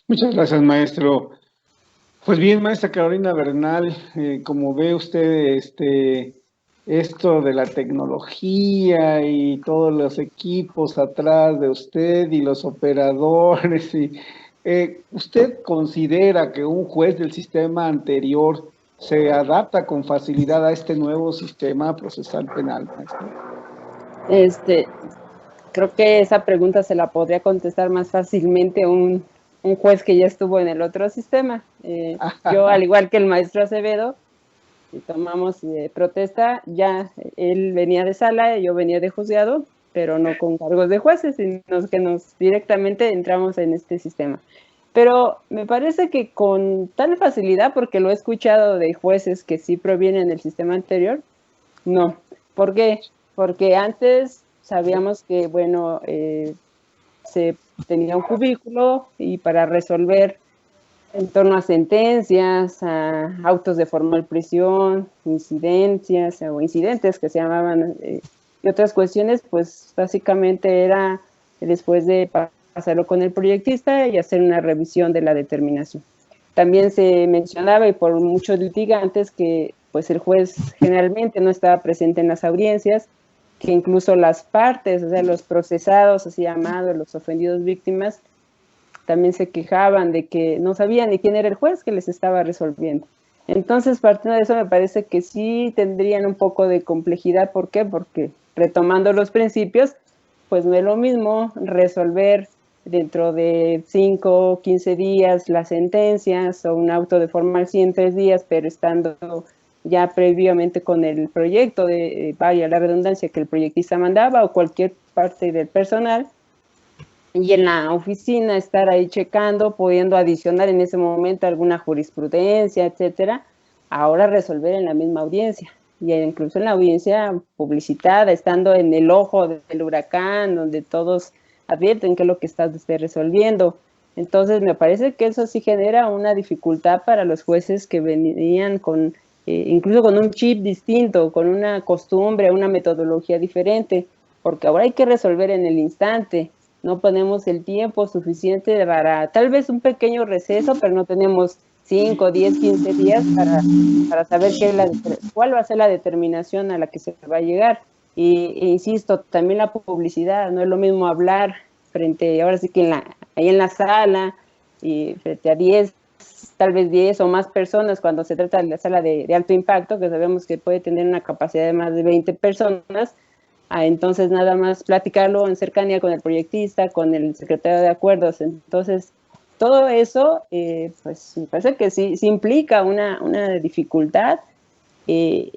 Muchas gracias, maestro. Pues bien, maestra Carolina Bernal, como ve usted, esto de la tecnología y todos los equipos atrás de usted y los operadores, ¿usted considera que un juez del sistema anterior se adapta con facilidad a este nuevo sistema procesal penal, maestro? Este, Creo que esa pregunta se la podría contestar más fácilmente un juez que ya estuvo en el otro sistema. Yo, al igual que el maestro Acevedo, si tomamos protesta, ya él venía de sala, yo venía de juzgado, pero no con cargos de jueces, sino que nos directamente entramos en este sistema. Pero me parece que con tal facilidad, porque lo he escuchado de jueces que sí provienen del sistema anterior, no. ¿Por qué? Porque antes sabíamos que, bueno, se tenía un cubículo y para resolver en torno a sentencias, a autos de formal prisión, incidencias o incidentes que se llamaban y otras cuestiones, pues básicamente era después de pasarlo con el proyectista y hacer una revisión de la determinación. También se mencionaba, y por muchos litigantes, que pues el juez generalmente no estaba presente en las audiencias, que incluso las partes, o sea, los procesados, así llamados, los ofendidos víctimas, también se quejaban de que no sabían ni quién era el juez que les estaba resolviendo. Entonces, partiendo de eso, me parece que sí tendrían un poco de complejidad. ¿Por qué? Porque retomando los principios, pues no es lo mismo resolver dentro de 5 o 15 días las sentencias o un auto de formal 103 días, pero estando ya previamente con el proyecto de, vaya la redundancia, que el proyectista mandaba o cualquier parte del personal, y en la oficina estar ahí checando, pudiendo adicionar en ese momento alguna jurisprudencia, etcétera, ahora resolver en la misma audiencia, y incluso en la audiencia publicitada, estando en el ojo del huracán, donde todos advierten qué es lo que está usted resolviendo. Entonces me parece que eso sí genera una dificultad para los jueces que venían con, incluso con un chip distinto, con una costumbre, una metodología diferente, porque ahora hay que resolver en el instante, no ponemos el tiempo suficiente para tal vez un pequeño receso, pero no tenemos 5, 10, 15 días para saber cuál va a ser la determinación a la que se va a llegar. E insisto, también la publicidad, no es lo mismo hablar frente, ahora sí que ahí en la sala, y frente a 10, tal vez 10 o más personas, cuando se trata de la sala de alto impacto, que sabemos que puede tener una capacidad de más de 20 personas, entonces nada más platicarlo en cercanía con el proyectista, con el secretario de acuerdos. Entonces, todo eso, pues me parece que sí implica una dificultad. Eh,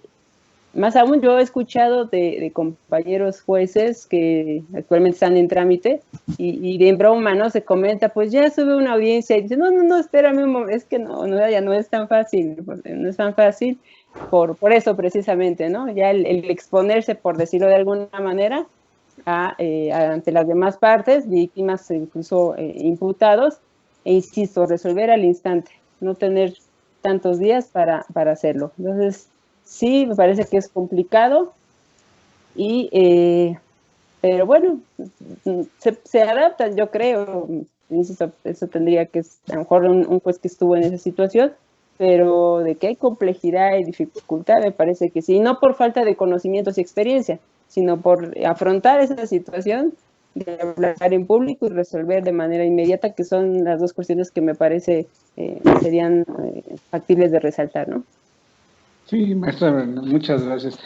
Más aún, yo he escuchado de compañeros jueces que actualmente están en trámite y de broma, ¿no? Se comenta, pues ya sube una audiencia y dice, no, espérame un momento, es que ya no es tan fácil, no es tan fácil por eso precisamente, ¿no? Ya el exponerse, por decirlo de alguna manera, ante las demás partes, víctimas, incluso imputados, e insisto, resolver al instante, no tener tantos días para hacerlo. Entonces, sí, me parece que es complicado, pero bueno, se adaptan, yo creo. Insisto, eso tendría que, a lo mejor un juez que estuvo en esa situación, pero de que hay complejidad y dificultad, me parece que sí, no por falta de conocimientos y experiencia, sino por afrontar esa situación de hablar en público y resolver de manera inmediata, que son las dos cuestiones que me parece serían factibles de resaltar, ¿no? Sí, maestra Bernal, muchas gracias.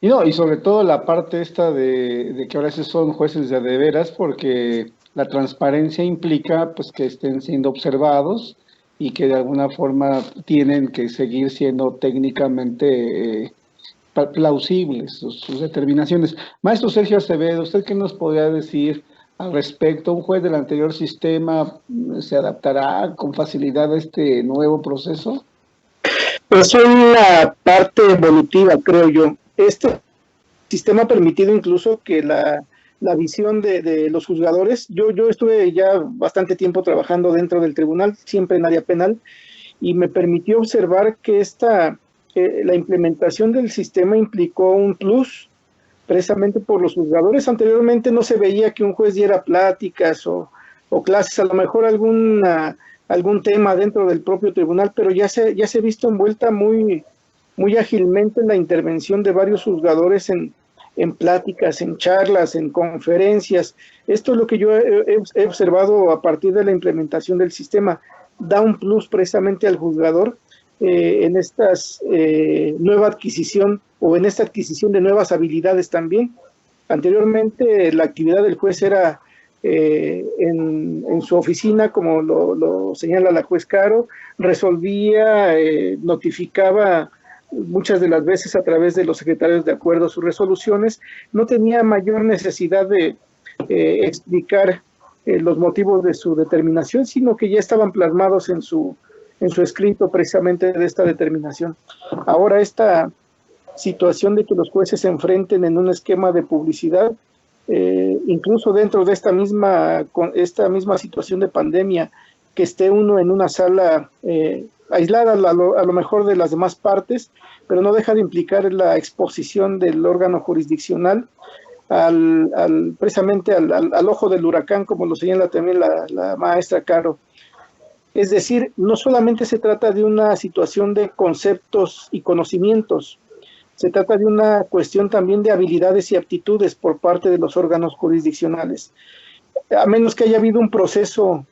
Y no, y sobre todo la parte esta de que ahora sí son jueces de veras, porque la transparencia implica pues que estén siendo observados y que de alguna forma tienen que seguir siendo técnicamente plausibles sus determinaciones. Maestro Sergio Acevedo, ¿usted qué nos podría decir al respecto? ¿Un juez del anterior sistema se adaptará con facilidad a este nuevo proceso? Pues una parte evolutiva, creo yo. Este sistema ha permitido incluso que la visión de los juzgadores, yo estuve ya bastante tiempo trabajando dentro del tribunal, siempre en área penal, y me permitió observar que la implementación del sistema implicó un plus precisamente por los juzgadores. Anteriormente no se veía que un juez diera pláticas o o clases, a lo mejor algún tema dentro del propio tribunal, pero ya se ha visto envuelta muy ágilmente en la intervención de varios juzgadores en pláticas, en charlas, en conferencias. Esto es lo que yo he observado a partir de la implementación del sistema. Da un plus precisamente al juzgador en estas nueva adquisición o en esta adquisición de nuevas habilidades también. Anteriormente la actividad del juez era en su oficina, como lo señala la juez Caro, resolvía, notificaba muchas de las veces a través de los secretarios de acuerdo sus resoluciones, no tenía mayor necesidad de explicar los motivos de su determinación, sino que ya estaban plasmados en su escrito precisamente de esta determinación. Ahora esta situación de que los jueces se enfrenten en un esquema de publicidad, incluso dentro de esta misma situación de pandemia, que esté uno en una sala aislada a lo mejor de las demás partes, pero no deja de implicar la exposición del órgano jurisdiccional precisamente al ojo del huracán, como lo señala también la maestra Caro. Es decir, no solamente se trata de una situación de conceptos y conocimientos, se trata de una cuestión también de habilidades y aptitudes por parte de los órganos jurisdiccionales. A menos que haya habido un proceso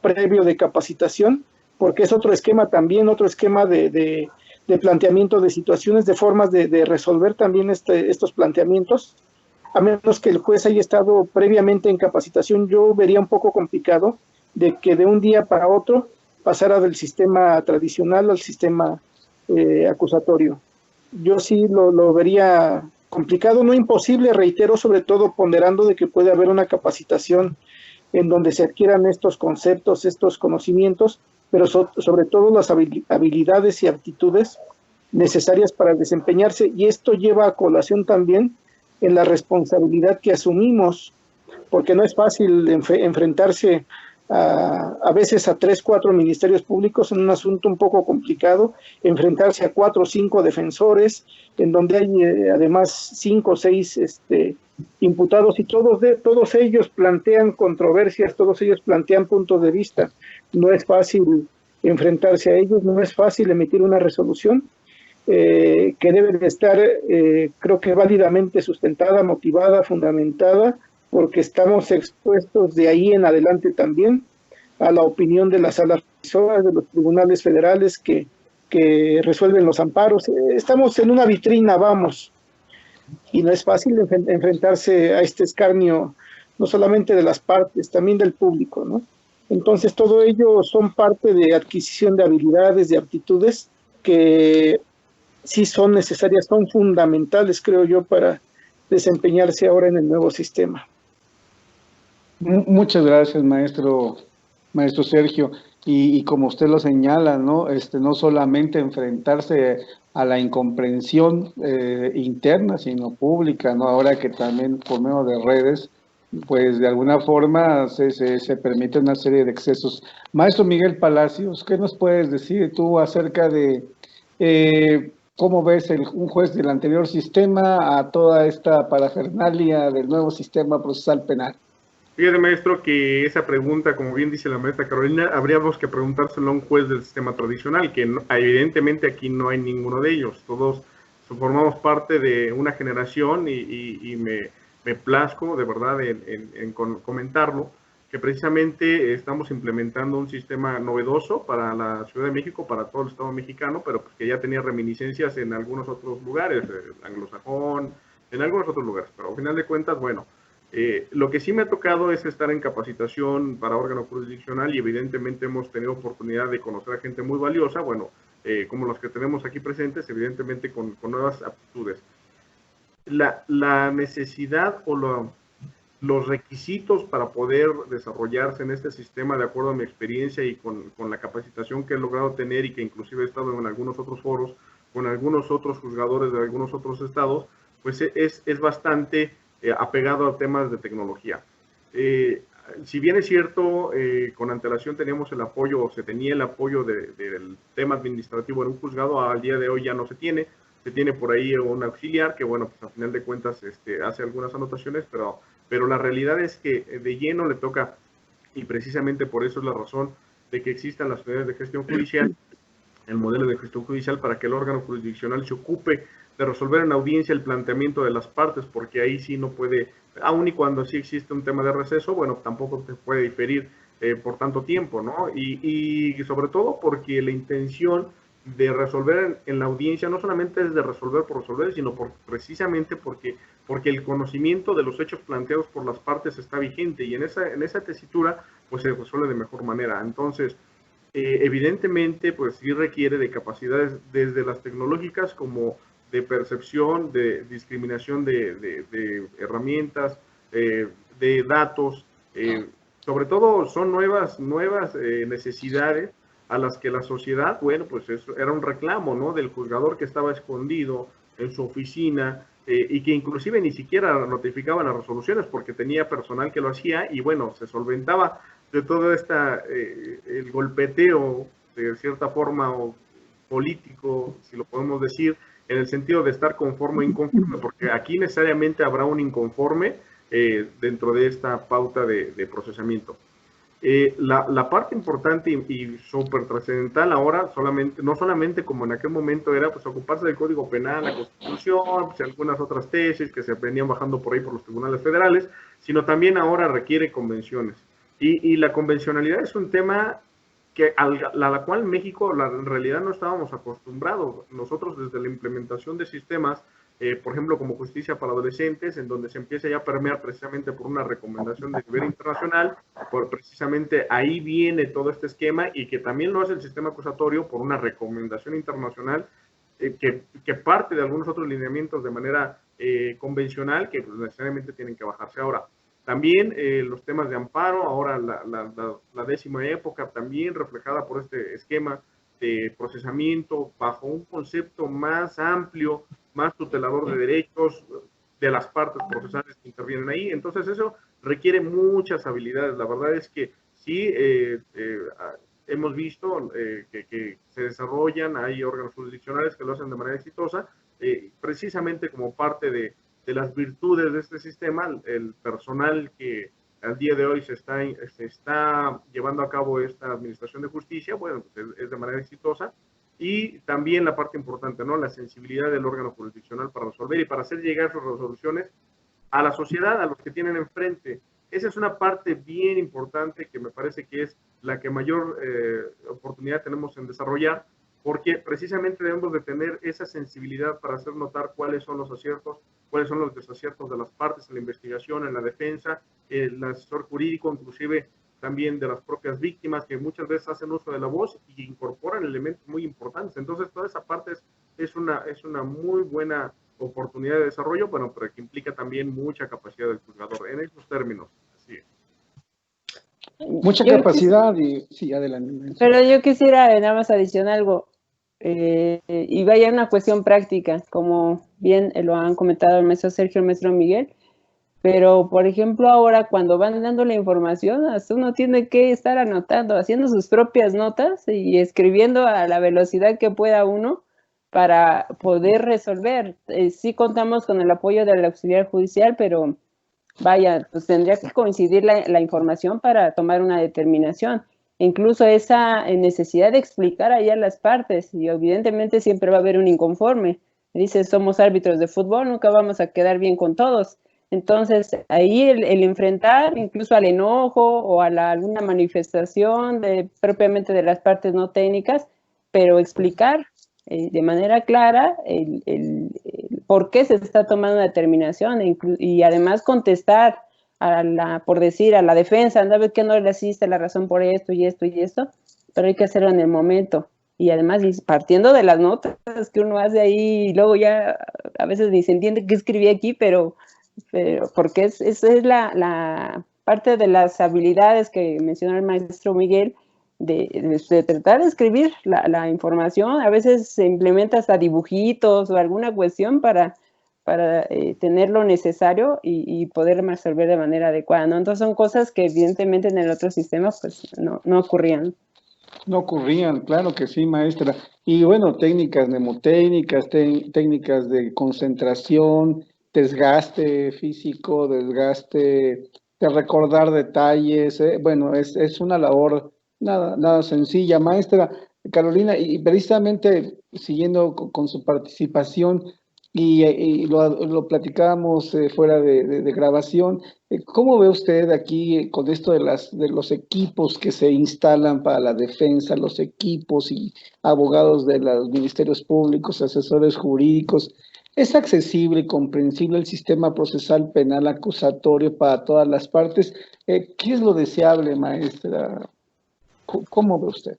previo de capacitación, porque es otro esquema también, otro esquema de planteamiento de situaciones, de formas de resolver también estos planteamientos. A menos que el juez haya estado previamente en capacitación, yo vería un poco complicado de que de un día para otro pasara del sistema tradicional al sistema acusatorio. Yo sí lo vería complicado, no imposible, reitero, sobre todo ponderando de que puede haber una capacitación en donde se adquieran estos conceptos, estos conocimientos, pero sobre todo las habilidades y aptitudes necesarias para desempeñarse, y esto lleva a colación también en la responsabilidad que asumimos, porque no es fácil enfrentarse a veces a 3, 4 ministerios públicos en un asunto un poco complicado, enfrentarse a 4 o 5 defensores, en donde hay además 5 o 6 imputados, y todos ellos plantean controversias, todos ellos plantean puntos de vista. No es fácil enfrentarse a ellos, no es fácil emitir una resolución que debe de estar, creo que válidamente sustentada, motivada, fundamentada, porque estamos expuestos de ahí en adelante también a la opinión de las salas revisoras, de los tribunales federales que resuelven los amparos. Estamos en una vitrina, vamos, y no es fácil enfrentarse a este escarnio, no solamente de las partes, también del público, ¿no? Entonces, todo ello son parte de adquisición de habilidades, de aptitudes que sí son necesarias, son fundamentales, creo yo, para desempeñarse ahora en el nuevo sistema. Muchas gracias, maestro Sergio. Y como usted lo señala, ¿no? No solamente enfrentarse a la incomprensión interna, sino pública, ¿no? Ahora que también por medio de redes, pues de alguna forma se permite una serie de excesos. Maestro Miguel Palacios, ¿qué nos puedes decir tú acerca de cómo ves un juez del anterior sistema a toda esta parafernalia del nuevo sistema procesal penal? Fíjate, maestro, que esa pregunta, como bien dice la maestra Carolina, habríamos que preguntárselo a un juez del sistema tradicional, que evidentemente aquí no hay ninguno de ellos. Todos formamos parte de una generación y me plazco de verdad en comentarlo, que precisamente estamos implementando un sistema novedoso para la Ciudad de México, para todo el Estado mexicano, pero pues que ya tenía reminiscencias en algunos otros lugares, anglosajón, en algunos otros lugares, pero al final de cuentas, bueno, lo que sí me ha tocado es estar en capacitación para órgano jurisdiccional, y evidentemente hemos tenido oportunidad de conocer a gente muy valiosa, bueno, como los que tenemos aquí presentes, evidentemente con nuevas aptitudes. La necesidad o los requisitos para poder desarrollarse en este sistema, de acuerdo a mi experiencia y con la capacitación que he logrado tener, y que inclusive he estado en algunos otros foros con algunos otros juzgadores de algunos otros estados, pues es bastante apegado a temas de tecnología. Si bien es cierto, con antelación teníamos el apoyo, o se tenía el apoyo del tema administrativo en un juzgado, al día de hoy ya no se tiene por ahí un auxiliar que, bueno, pues a final de cuentas hace algunas anotaciones, pero la realidad es que de lleno le toca y precisamente por eso es la razón de que existan las unidades de gestión judicial, el modelo de gestión judicial, para que el órgano jurisdiccional se ocupe de resolver en audiencia el planteamiento de las partes, porque ahí sí no puede, aun y cuando sí existe un tema de receso, bueno, tampoco te puede diferir por tanto tiempo, ¿no? Y sobre todo porque la intención de resolver en la audiencia no solamente es de resolver por resolver, sino precisamente porque el conocimiento de los hechos planteados por las partes está vigente, y en esa tesitura pues se resuelve de mejor manera. Entonces, evidentemente, pues sí requiere de capacidades desde las tecnológicas como de percepción, de discriminación de herramientas, de datos. Sobre todo son nuevas necesidades a las que la sociedad, bueno, pues eso era un reclamo, ¿no? Del juzgador que estaba escondido en su oficina, y que inclusive ni siquiera notificaba las resoluciones porque tenía personal que lo hacía, y bueno, se solventaba de todo el golpeteo de cierta forma o político, si lo podemos decir, en el sentido de estar conforme o inconforme, porque aquí necesariamente habrá un inconforme dentro de esta pauta de procesamiento. La parte importante y súper trascendental ahora, no solamente como en aquel momento era, pues ocuparse del Código Penal, la Constitución, pues algunas otras tesis que se venían bajando por ahí por los tribunales federales, sino también ahora requiere convenciones. Y la convencionalidad es un tema que a la cual México en realidad no estábamos acostumbrados. Nosotros desde la implementación de sistemas, por ejemplo, como Justicia para Adolescentes, en donde se empieza ya a permear precisamente por una recomendación de nivel internacional, precisamente ahí viene todo este esquema, y que también lo hace el sistema acusatorio por una recomendación internacional que parte de algunos otros lineamientos de manera convencional que pues, necesariamente tienen que bajarse. Ahora, también los temas de amparo, ahora la 10ª época, también reflejada por este esquema de procesamiento bajo un concepto más amplio, más tutelador de derechos de las partes procesales que intervienen ahí. Entonces eso requiere muchas habilidades. La verdad es que sí, hemos visto que se desarrollan, hay órganos jurisdiccionales que lo hacen de manera exitosa, precisamente como parte de las virtudes de este sistema. El personal que al día de hoy se está llevando a cabo esta administración de justicia, bueno, pues es de manera exitosa. Y también la parte importante, ¿no? La sensibilidad del órgano jurisdiccional para resolver y para hacer llegar sus resoluciones a la sociedad, a los que tienen enfrente. Esa es una parte bien importante que me parece que es la que mayor oportunidad tenemos en desarrollar, porque precisamente debemos de tener esa sensibilidad para hacer notar cuáles son los aciertos, cuáles son los desaciertos de las partes en la investigación, en la defensa, el asesor jurídico, inclusive también de las propias víctimas, que muchas veces hacen uso de la voz y incorporan elementos muy importantes. Entonces, toda esa parte es una muy buena oportunidad de desarrollo, bueno, pero que implica también mucha capacidad del juzgador, en esos términos. Así es. Mucha capacidad y sí, adelante. Pero yo quisiera nada más adicionar algo, y vaya una cuestión práctica, como bien lo han comentado el maestro Sergio, el maestro Miguel, pero por ejemplo ahora cuando van dando la información, hasta uno tiene que estar anotando, haciendo sus propias notas y escribiendo a la velocidad que pueda uno para poder resolver. Sí contamos con el apoyo del auxiliar judicial, pero vaya, pues tendría que coincidir la información para tomar una determinación. Incluso esa necesidad de explicar ahí a las partes, y evidentemente siempre va a haber un inconforme. Dice, somos árbitros de fútbol, nunca vamos a quedar bien con todos. Entonces, ahí el enfrentar incluso al enojo o a alguna manifestación propiamente de las partes no técnicas, pero explicar de manera clara el por qué se está tomando una determinación y además contestar por decir a la defensa, anda a ver que no le asiste la razón por esto y esto y esto, pero hay que hacerlo en el momento. Y además partiendo de las notas que uno hace ahí, y luego ya a veces ni se entiende qué escribí aquí, pero porque esa es la parte de las habilidades que mencionó el maestro Miguel, de tratar de escribir la información. A veces se implementa hasta dibujitos o alguna cuestión para tener lo necesario y poder resolver de manera adecuada, ¿no? Entonces son cosas que evidentemente en el otro sistema pues no ocurrían. No ocurrían, claro que sí, maestra. Y bueno, técnicas mnemotécnicas, técnicas de concentración, desgaste físico, desgaste de recordar detalles. Bueno, es una labor nada sencilla, maestra Carolina, y precisamente siguiendo con su participación, y lo platicábamos fuera de grabación. ¿Cómo ve usted aquí con esto de los equipos que se instalan para la defensa, los equipos y abogados de los ministerios públicos, asesores jurídicos? ¿Es accesible y comprensible el sistema procesal penal acusatorio para todas las partes? ¿Qué es lo deseable, maestra? ¿Cómo ve usted?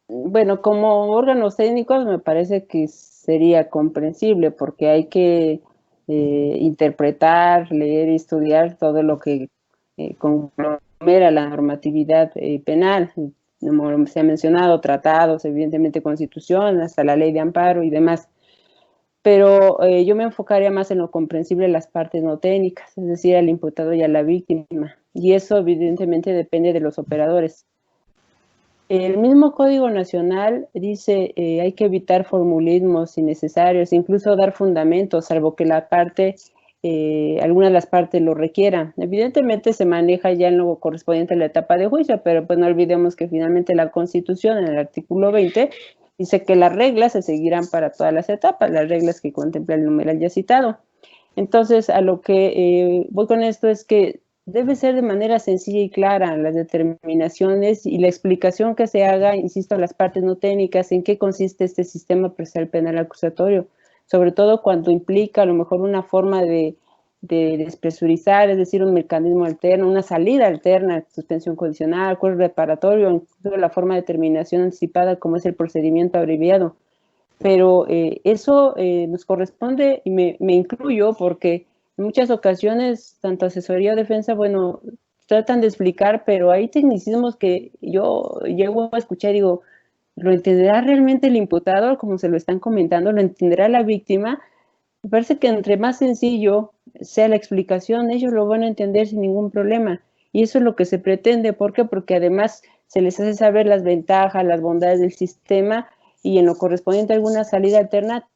Bueno, como órganos técnicos me parece que sería comprensible porque hay que interpretar, leer y estudiar todo lo que conglomera la normatividad penal, como se ha mencionado, tratados, evidentemente constitución, hasta la ley de amparo y demás. Pero yo me enfocaría más en lo comprensible de las partes no técnicas, es decir, al imputado y a la víctima, y eso evidentemente depende de los operadores. El mismo Código Nacional dice hay que evitar formulismos innecesarios, incluso dar fundamentos, salvo que la parte, algunas de las partes lo requieran. Evidentemente se maneja ya en lo correspondiente a la etapa de juicio, pero pues no olvidemos que finalmente la Constitución, en el artículo 20, dice que las reglas se seguirán para todas las etapas, las reglas que contempla el numeral ya citado. Entonces, a lo que voy con esto es que debe ser de manera sencilla y clara las determinaciones y la explicación que se haga, insisto, a las partes no técnicas, en qué consiste este sistema procesal penal acusatorio, sobre todo cuando implica a lo mejor una forma de despresurizar, es decir, un mecanismo alterno, una salida alterna, suspensión condicional, acuerdo reparatorio, incluso la forma de terminación anticipada como es el procedimiento abreviado. Pero eso nos corresponde, y me incluyo porque en muchas ocasiones, tanto asesoría o defensa, bueno, tratan de explicar, pero hay tecnicismos que yo llego a escuchar y digo, ¿lo entenderá realmente el imputado, como se lo están comentando? ¿Lo entenderá la víctima? Me parece que entre más sencillo sea la explicación, ellos lo van a entender sin ningún problema. Y eso es lo que se pretende. ¿Por qué? Porque además se les hace saber las ventajas, las bondades del sistema, y en lo correspondiente a alguna salida alterna,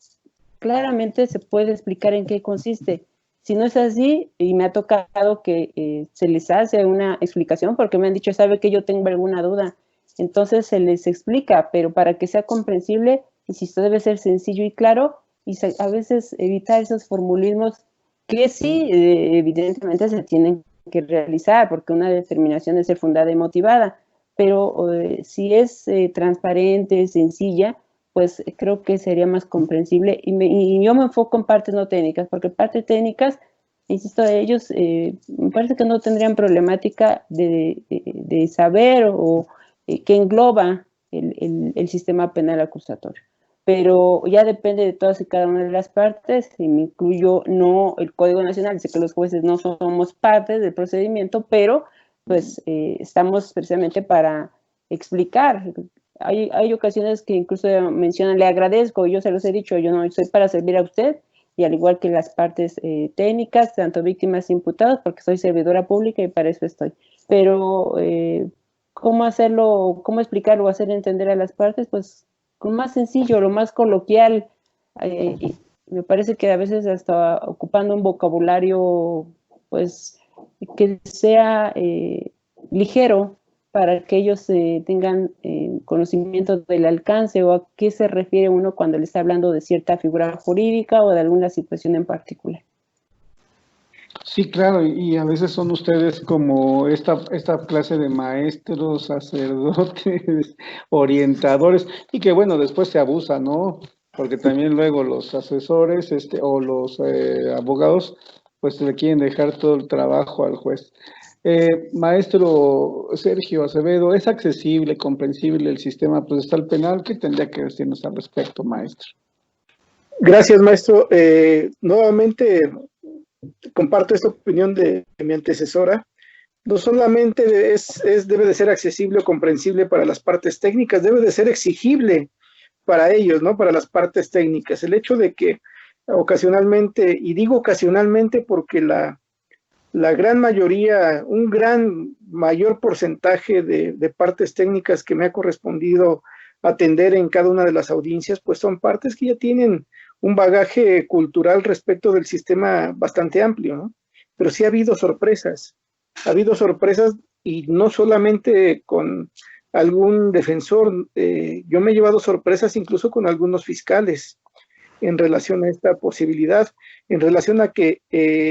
claramente se puede explicar en qué consiste. Si no es así, y me ha tocado que se les hace una explicación porque me han dicho, sabe que yo tengo alguna duda, entonces se les explica, pero para que sea comprensible, insisto, debe ser sencillo y claro, y a veces evitar esos formulismos que sí, evidentemente se tienen que realizar, porque una determinación debe ser fundada y motivada, pero si es transparente, sencilla, pues creo que sería más comprensible, y yo me enfoco en partes no técnicas, porque partes técnicas, insisto, ellos me parece que no tendrían problemática de saber o que engloba el sistema penal acusatorio, pero ya depende de todas y cada una de las partes, y me incluyo, no el Código Nacional, dice que los jueces no somos partes del procedimiento, pero pues estamos precisamente para explicar. Hay ocasiones que incluso mencionan, le agradezco, yo se los he dicho, yo no soy para servir a usted, y al igual que las partes técnicas, tanto víctimas e imputados, porque soy servidora pública y para eso estoy. Pero, ¿cómo hacerlo, cómo explicarlo, hacer entender a las partes? Pues, lo más sencillo, lo más coloquial. Me parece que a veces hasta ocupando un vocabulario, pues, que sea ligero, para que ellos tengan conocimiento del alcance o a qué se refiere uno cuando le está hablando de cierta figura jurídica o de alguna situación en particular. Sí, claro, y a veces son ustedes como esta clase de maestros, sacerdotes, orientadores, y que bueno, después se abusa, ¿no? Porque también luego los asesores o los abogados, pues le quieren dejar todo el trabajo al juez. Maestro Sergio Acevedo, ¿es accesible, comprensible el sistema procesal penal? ¿Qué tendría que decirnos al respecto, maestro? Gracias, maestro. Nuevamente comparto esta opinión de mi antecesora. No solamente debe de ser accesible o comprensible para las partes técnicas, debe de ser exigible para ellos, ¿no? Para las partes técnicas. El hecho de que ocasionalmente, y digo ocasionalmente porque la gran mayoría, un gran mayor porcentaje de partes técnicas que me ha correspondido atender en cada una de las audiencias, pues son partes que ya tienen un bagaje cultural respecto del sistema bastante amplio, ¿no? Pero sí ha habido sorpresas, Ha habido sorpresas y no solamente con algún defensor, yo me he llevado sorpresas incluso con algunos fiscales en relación a esta posibilidad, en relación a que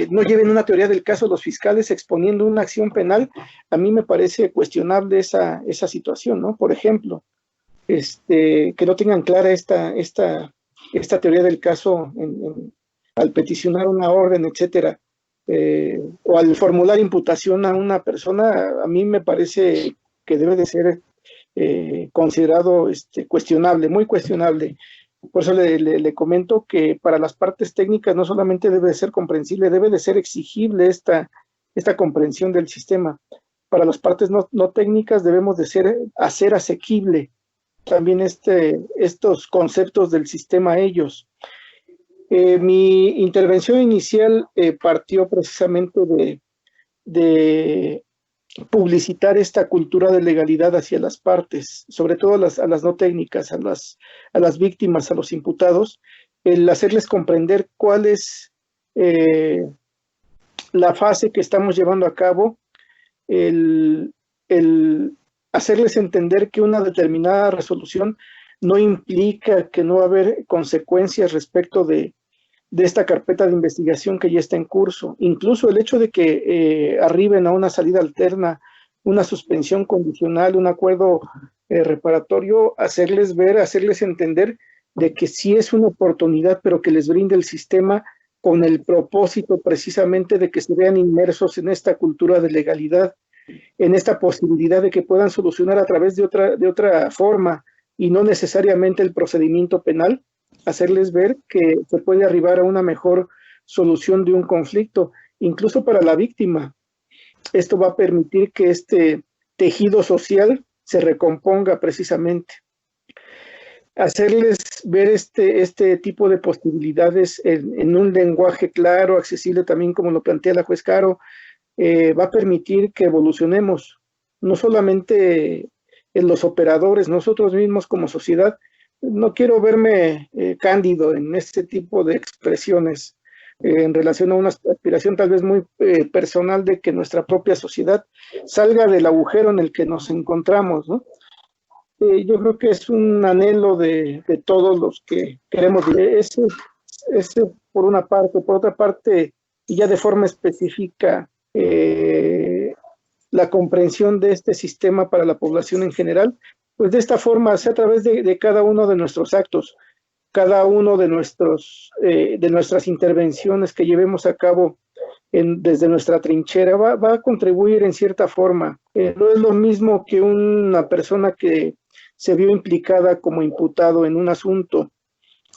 no lleven una teoría del caso los fiscales exponiendo una acción penal. A mí me parece cuestionable esa situación, ¿no? Por ejemplo, que no tengan clara esta teoría del caso al peticionar una orden, etcétera, o al formular imputación a una persona. A mí me parece que debe de ser considerado cuestionable, muy cuestionable. Por eso le comento que para las partes técnicas no solamente debe de ser comprensible, debe de ser exigible esta comprensión del sistema. Para las partes no técnicas debemos de hacer asequible también estos conceptos del sistema a ellos. Mi intervención inicial partió precisamente de publicitar esta cultura de legalidad hacia las partes, sobre todo a las no técnicas, a las víctimas, a los imputados, el hacerles comprender cuál es la fase que estamos llevando a cabo, el hacerles entender que una determinada resolución no implica que no va a haber consecuencias respecto de esta carpeta de investigación que ya está en curso. Incluso el hecho de que arriben a una salida alterna, una suspensión condicional, un acuerdo reparatorio, hacerles ver, hacerles entender de que sí es una oportunidad, pero que les brinde el sistema con el propósito precisamente de que se vean inmersos en esta cultura de legalidad, en esta posibilidad de que puedan solucionar a través de otra forma y no necesariamente el procedimiento penal, hacerles ver que se puede arribar a una mejor solución de un conflicto, incluso para la víctima. Esto va a permitir que este tejido social se recomponga precisamente. Hacerles ver este tipo de posibilidades en un lenguaje claro, accesible también como lo plantea la juez Caro, va a permitir que evolucionemos, no solamente en los operadores, nosotros mismos como sociedad. No quiero verme cándido en este tipo de expresiones en relación a una aspiración tal vez muy personal de que nuestra propia sociedad salga del agujero en el que nos encontramos, ¿no? Yo creo que es un anhelo de todos los que queremos. Ese por una parte. Por otra parte, y ya de forma específica, la comprensión de este sistema para la población en general, pues de esta forma, a través de cada uno de nuestros actos, cada uno de nuestras intervenciones que llevemos a cabo desde nuestra trinchera, va a contribuir en cierta forma. No es lo mismo que una persona que se vio implicada como imputado en un asunto,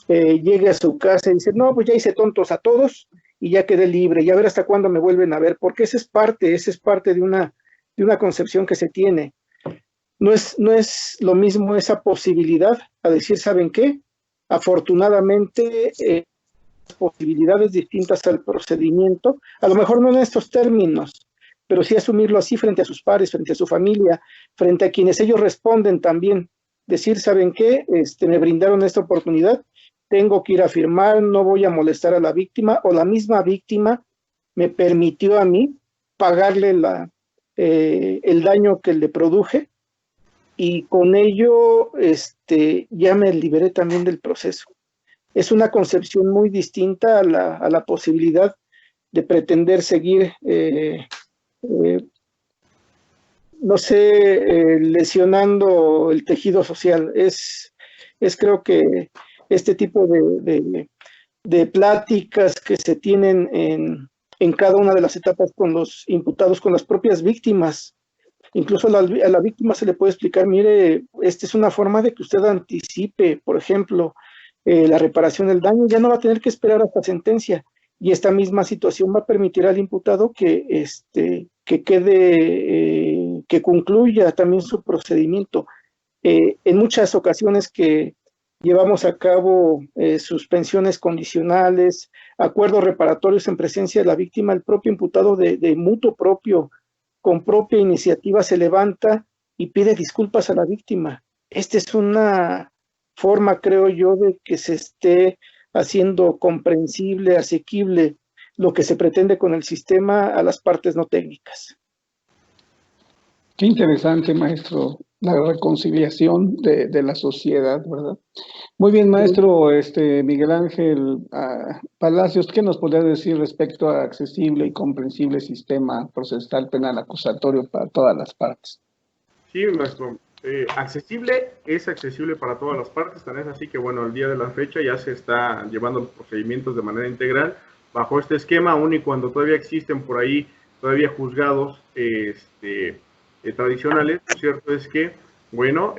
llegue a su casa y dice, no, pues ya hice tontos a todos y ya quedé libre, ya a ver hasta cuándo me vuelven a ver, porque esa es parte de una concepción que se tiene. No es lo mismo esa posibilidad a decir, ¿saben qué? Afortunadamente, posibilidades distintas al procedimiento, a lo mejor no en estos términos, pero sí asumirlo así frente a sus pares, frente a su familia, frente a quienes ellos responden también. Decir, ¿saben qué? Me brindaron esta oportunidad, tengo que ir a firmar, no voy a molestar a la víctima, o la misma víctima me permitió a mí pagarle el daño que le produje, y con ello ya me liberé también del proceso. Es una concepción muy distinta a la posibilidad de pretender seguir, no sé, lesionando el tejido social. Es creo que este tipo de pláticas que se tienen en cada una de las etapas con los imputados, con las propias víctimas. Incluso a la víctima se le puede explicar, mire, esta es una forma de que usted anticipe, por ejemplo, la reparación del daño, ya no va a tener que esperar hasta sentencia, y esta misma situación va a permitir al imputado que concluya también su procedimiento. En muchas ocasiones que llevamos a cabo suspensiones condicionales, acuerdos reparatorios en presencia de la víctima, el propio imputado de mutuo propio, con propia iniciativa, se levanta y pide disculpas a la víctima. Esta es una forma, creo yo, de que se esté haciendo comprensible, asequible lo que se pretende con el sistema a las partes no técnicas. Qué interesante, maestro, la reconciliación de la sociedad, ¿verdad? Muy bien, maestro, Miguel Ángel Palacios, ¿qué nos podría decir respecto a accesible y comprensible sistema procesal penal acusatorio para todas las partes? Sí, maestro. Es accesible para todas las partes, tan es así que, bueno, al día de la fecha ya se está llevando los procedimientos de manera integral bajo este esquema, aun y cuando todavía existen por ahí todavía juzgados tradicionales. Lo cierto es que, bueno,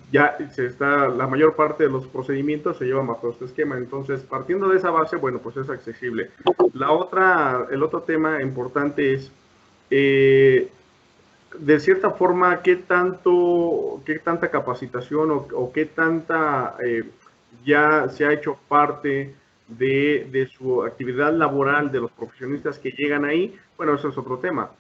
ya la mayor parte de los procedimientos se llevan bajo este esquema. Entonces, partiendo de esa base, bueno, pues es accesible. El otro tema importante es de cierta forma, qué tanta capacitación o qué tanta ya se ha hecho parte de su actividad laboral de los profesionistas que llegan ahí. Bueno, eso es otro tema.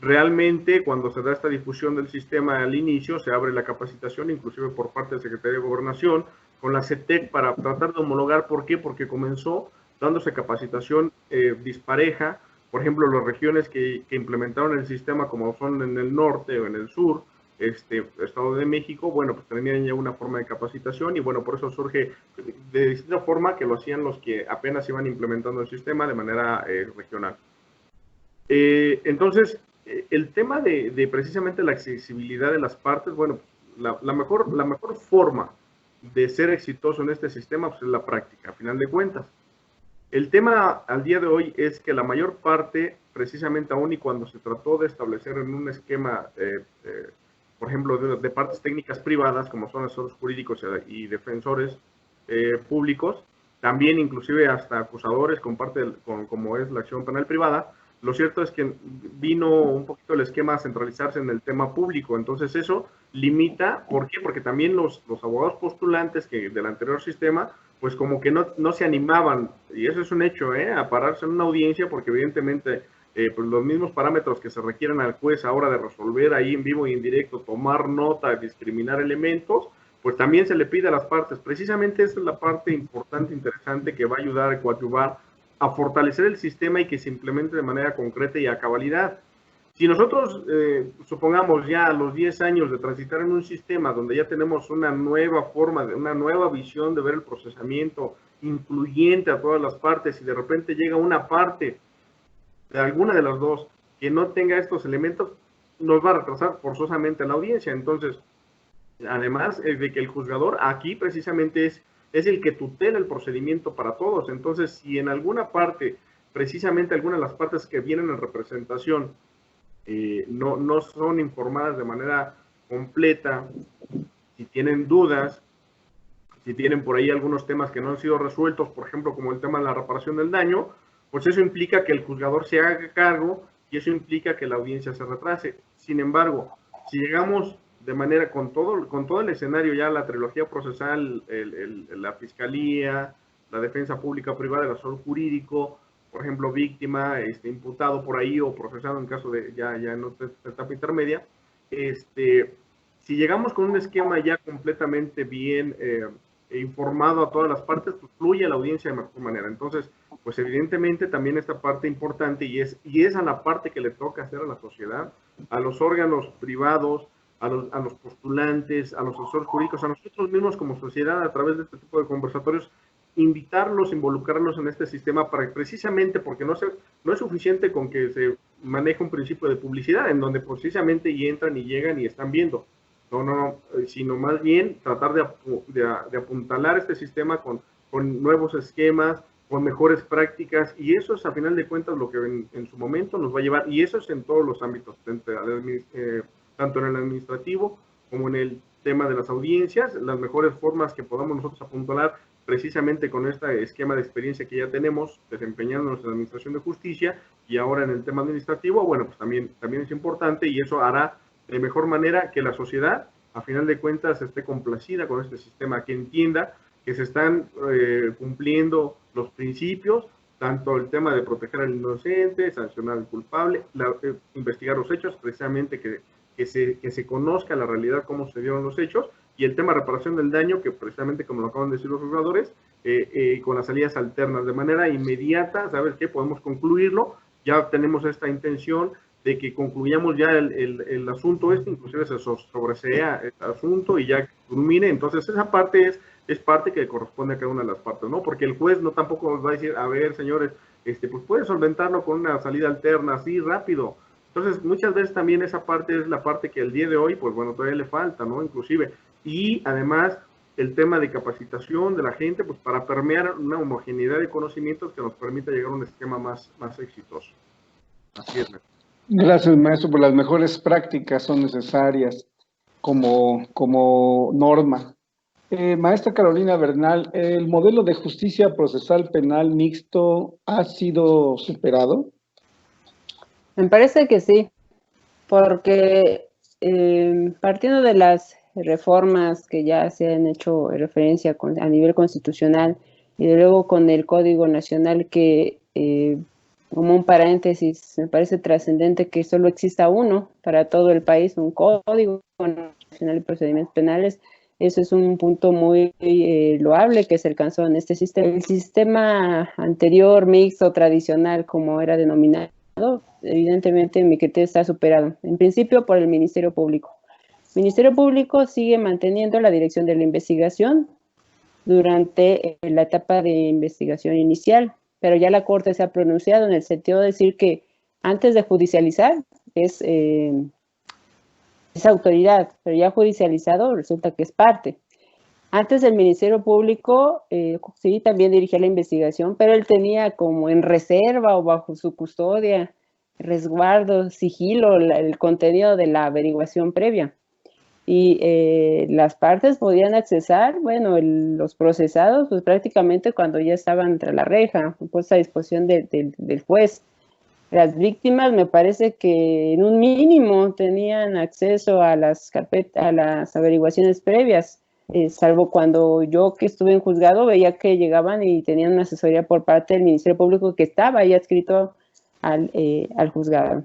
Realmente, cuando se da esta difusión del sistema al inicio, se abre la capacitación, inclusive por parte del Secretaría de Gobernación, con la CETEC para tratar de homologar. ¿Por qué? Porque comenzó dándose capacitación dispareja. Por ejemplo, las regiones que implementaron el sistema, como son en el norte o en el sur, Estado de México, bueno, pues tenían ya una forma de capacitación y bueno, por eso surge de distinta forma que lo hacían los que apenas iban implementando el sistema de manera regional. Entonces, el tema de precisamente la accesibilidad de las partes, bueno, la mejor forma de ser exitoso en este sistema pues, es la práctica, a final de cuentas. El tema al día de hoy es que la mayor parte, precisamente aún y cuando se trató de establecer en un esquema, por ejemplo, de partes técnicas privadas, como son asesores jurídicos y defensores públicos, también inclusive hasta acusadores como es la acción penal privada, lo cierto es que vino un poquito el esquema a centralizarse en el tema público. Entonces eso limita, ¿por qué? Porque también los abogados postulantes del anterior sistema, pues como que no se animaban, y eso es un hecho, a pararse en una audiencia, porque evidentemente pues los mismos parámetros que se requieren al juez ahora de resolver ahí en vivo y en directo, tomar nota, discriminar elementos, pues también se le pide a las partes. Precisamente esa es la parte importante, interesante, que va a ayudar a coadyuvar a fortalecer el sistema y que se implemente de manera concreta y a cabalidad. Si nosotros, supongamos ya a los 10 años de transitar en un sistema donde ya tenemos una nueva forma, una nueva visión de ver el procesamiento incluyente a todas las partes y de repente llega una parte de alguna de las dos que no tenga estos elementos, nos va a retrasar forzosamente la audiencia. Entonces, además de que el juzgador aquí precisamente es el que tutela el procedimiento para todos. Entonces, si en alguna parte, precisamente alguna de las partes que vienen en representación, no son informadas de manera completa, si tienen dudas, si tienen por ahí algunos temas que no han sido resueltos, por ejemplo, como el tema de la reparación del daño, pues eso implica que el juzgador se haga cargo y eso implica que la audiencia se retrase. Sin embargo, si llegamos de manera con todo el escenario ya, la trilogía procesal, la fiscalía, la defensa pública privada, el asesor jurídico, por ejemplo, víctima, imputado por ahí o procesado en caso de ya en otra etapa intermedia, si llegamos con un esquema ya completamente bien informado a todas las partes, pues fluye la audiencia de mejor manera. Entonces, pues evidentemente también esta parte importante y es a la parte que le toca hacer a la sociedad, a los órganos privados, a los postulantes, a los asesores jurídicos, a nosotros mismos como sociedad, a través de este tipo de conversatorios, invitarlos, involucrarlos en este sistema para precisamente, porque no es suficiente con que se maneje un principio de publicidad, en donde precisamente y entran y llegan y están viendo. No, sino más bien tratar de apuntalar este sistema con nuevos esquemas, con mejores prácticas, y eso es a final de cuentas lo que en su momento nos va a llevar, y eso es en todos los ámbitos, tanto en el administrativo como en el tema de las audiencias, las mejores formas que podamos nosotros apuntalar precisamente con este esquema de experiencia que ya tenemos desempeñándonos en la administración de justicia y ahora en el tema administrativo, bueno, pues también es importante y eso hará de mejor manera que la sociedad, a final de cuentas, esté complacida con este sistema, que entienda que se están cumpliendo los principios, tanto el tema de proteger al inocente, sancionar al culpable, investigar los hechos, precisamente que se conozca la realidad, cómo se dieron los hechos, y el tema de reparación del daño, que precisamente, como lo acaban de decir los juzgadores, con las salidas alternas, de manera inmediata, ¿sabes qué? Podemos concluirlo, ya tenemos esta intención de que concluyamos ya el asunto inclusive se sobresea el asunto y ya culmine. Entonces esa parte es parte que corresponde a cada una de las partes, ¿no? Porque el juez no tampoco nos va a decir, a ver, señores, pues puede solventarlo con una salida alterna, así rápido. Entonces muchas veces también esa parte es la parte que el día de hoy, pues bueno, todavía le falta, ¿no? Inclusive, y además el tema de capacitación de la gente, pues para permear una homogeneidad de conocimientos que nos permita llegar a un esquema más exitoso. Así es. Gracias, maestro, por las mejores prácticas son necesarias como norma. Maestra Carolina Bernal, ¿el modelo de justicia procesal penal mixto ha sido superado? Me parece que sí, porque partiendo de las reformas que ya se han hecho referencia a nivel constitucional y luego con el Código Nacional que, como un paréntesis, me parece trascendente que solo exista uno para todo el país, un Código Nacional de Procedimientos Penales. Eso es un punto muy loable que se alcanzó en este sistema. El sistema anterior, mixto, tradicional, como era denominado, evidentemente mi criterio está superado. En principio por el Ministerio Público. El Ministerio Público sigue manteniendo la dirección de la investigación durante la etapa de investigación inicial, pero ya la Corte se ha pronunciado en el sentido de decir que antes de judicializar es autoridad, pero ya judicializado resulta que es parte. Antes el Ministerio Público sí también dirigía la investigación, pero él tenía como en reserva o bajo su custodia, resguardo, sigilo, el contenido de la averiguación previa. Y las partes podían accesar, bueno, los procesados, pues prácticamente cuando ya estaban entre la reja, puesta a disposición del juez. Las víctimas me parece que en un mínimo tenían acceso a las averiguaciones previas, salvo cuando yo que estuve en juzgado veía que llegaban y tenían una asesoría por parte del Ministerio Público que estaba ahí adscrito al juzgado.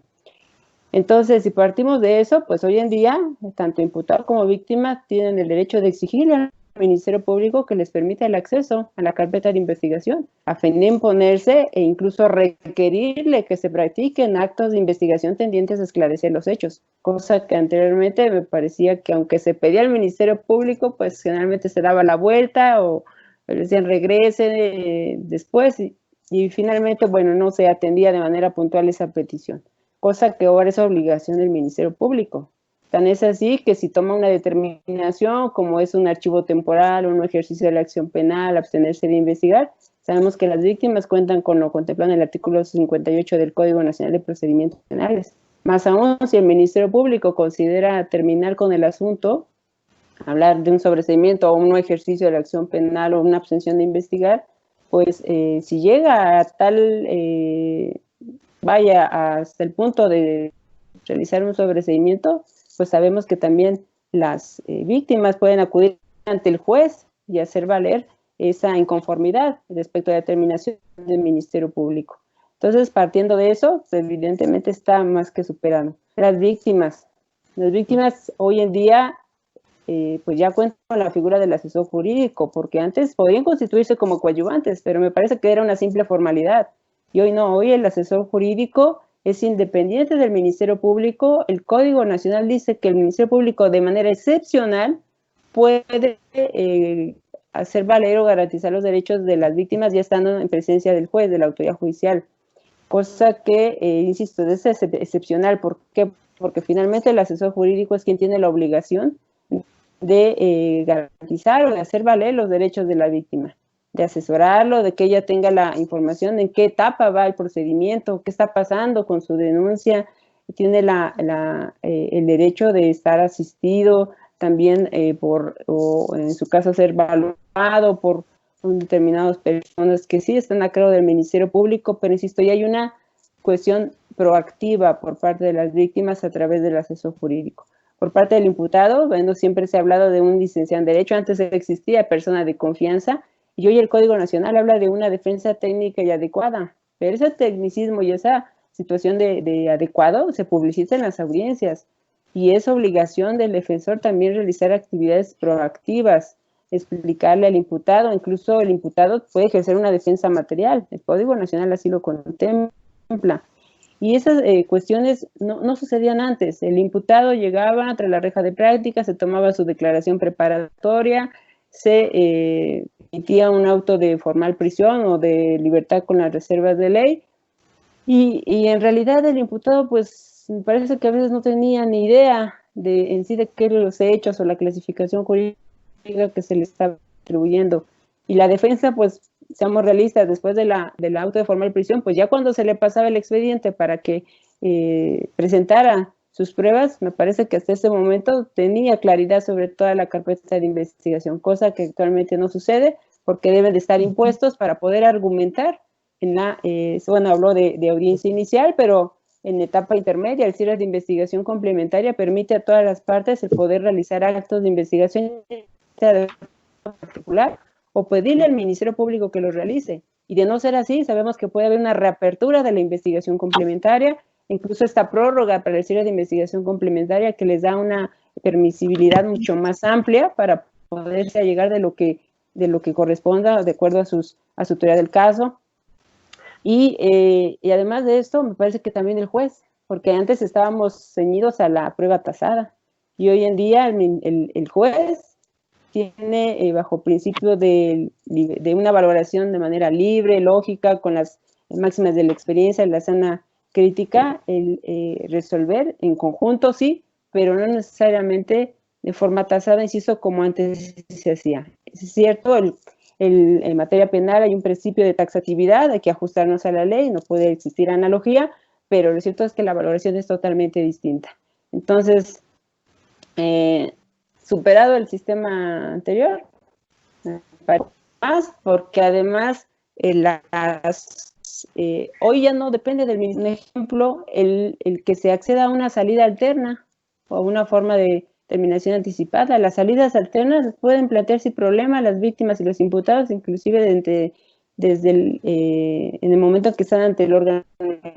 Entonces, si partimos de eso, pues hoy en día, tanto imputado como víctima tienen el derecho de exigirle al Ministerio Público que les permita el acceso a la carpeta de investigación, a fin de imponerse e incluso requerirle que se practiquen actos de investigación tendientes a esclarecer los hechos, cosa que anteriormente me parecía que aunque se pedía al Ministerio Público, pues generalmente se daba la vuelta o le decían regrese después y finalmente, bueno, no se atendía de manera puntual esa petición, cosa que ahora es obligación del Ministerio Público. Tan es así que si toma una determinación, como es un archivo temporal o un ejercicio de la acción penal, abstenerse de investigar, sabemos que las víctimas cuentan con lo contemplado en el artículo 58 del Código Nacional de Procedimientos Penales. Más aún, si el Ministerio Público considera terminar con el asunto, hablar de un sobreseimiento o un ejercicio de la acción penal o una abstención de investigar, pues si llega a tal... vaya hasta el punto de realizar un sobreseimiento, pues sabemos que también las víctimas pueden acudir ante el juez y hacer valer esa inconformidad respecto a la determinación del Ministerio Público. Entonces, partiendo de eso, pues, evidentemente está más que superado. Las víctimas hoy en día pues ya cuentan con la figura del asesor jurídico, porque antes podían constituirse como coadyuvantes, pero me parece que era una simple formalidad. Y hoy no, hoy el asesor jurídico es independiente del Ministerio Público. El Código Nacional dice que el Ministerio Público de manera excepcional puede hacer valer o garantizar los derechos de las víctimas ya estando en presencia del juez, de la autoridad judicial. Cosa que, insisto, es excepcional. ¿Por qué? Porque finalmente el asesor jurídico es quien tiene la obligación de garantizar o de hacer valer los derechos de la víctima, de asesorarlo, de que ella tenga la información en qué etapa va el procedimiento, qué está pasando con su denuncia, tiene el derecho de estar asistido también o en su caso ser evaluado por determinadas personas que sí están a cargo del Ministerio Público, pero insisto, ya hay una cuestión proactiva por parte de las víctimas a través del asesor jurídico. Por parte del imputado, bueno, siempre se ha hablado de un licenciado en Derecho, antes existía persona de confianza, y hoy el Código Nacional habla de una defensa técnica y adecuada, pero ese tecnicismo y esa situación de adecuado se publicita en las audiencias, y es obligación del defensor también realizar actividades proactivas, explicarle al imputado, incluso el imputado puede ejercer una defensa material, el Código Nacional así lo contempla. Y esas cuestiones no sucedían antes. El imputado llegaba tras la reja de práctica, se tomaba su declaración preparatoria, se emitía un auto de formal prisión o de libertad con las reservas de ley, y en realidad el imputado, pues, me parece que a veces no tenía ni idea en sí de qué eran los hechos o la clasificación jurídica que se le estaba atribuyendo. Y la defensa, pues, seamos realistas, después del auto de formal prisión, pues ya cuando se le pasaba el expediente para que presentara sus pruebas, me parece que hasta ese momento tenía claridad sobre toda la carpeta de investigación, cosa que actualmente no sucede, porque deben de estar impuestos para poder argumentar bueno, habló de audiencia inicial, pero en etapa intermedia, el cierre de investigación complementaria permite a todas las partes el poder realizar actos de investigación particular o pedirle al Ministerio Público que lo realice. Y de no ser así, sabemos que puede haber una reapertura de la investigación complementaria, incluso esta prórroga para el cierre de investigación complementaria que les da una permisibilidad mucho más amplia para poderse llegar de lo que corresponda de acuerdo a su autoridad del caso. Y además de esto, me parece que también el juez, porque antes estábamos ceñidos a la prueba tasada, y hoy en día el juez tiene, bajo principio de una valoración de manera libre, lógica, con las máximas de la experiencia, la sana crítica, el resolver en conjunto, sí, pero no necesariamente de forma tasada, insisto, como antes se hacía. Es cierto, en materia penal hay un principio de taxatividad, hay que ajustarnos a la ley, no puede existir analogía, pero lo cierto es que la valoración es totalmente distinta. Entonces, superado el sistema anterior, más porque además hoy ya no depende del mismo ejemplo el que se acceda a una salida alterna o a una forma de terminación anticipada. Las salidas alternas pueden plantear sin problema las víctimas y los imputados, inclusive en el momento en que están ante el órgano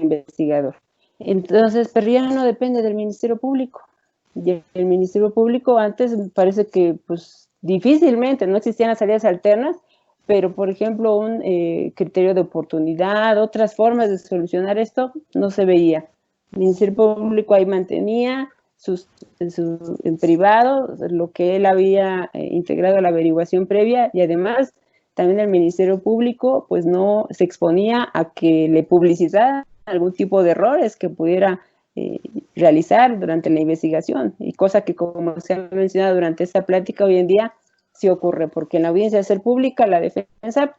investigador. Entonces, pero ya no depende del Ministerio Público. Y el Ministerio Público antes parece que pues difícilmente, no existían las salidas alternas, pero por ejemplo un criterio de oportunidad, otras formas de solucionar esto no se veía. El Ministerio Público ahí mantenía en privado lo que él había integrado a la averiguación previa, y además también el Ministerio Público pues no se exponía a que le publicitaran algún tipo de errores que pudiera realizar durante la investigación, y cosa que, como se ha mencionado durante esta plática, hoy en día sí ocurre, porque en la audiencia de ser pública la defensa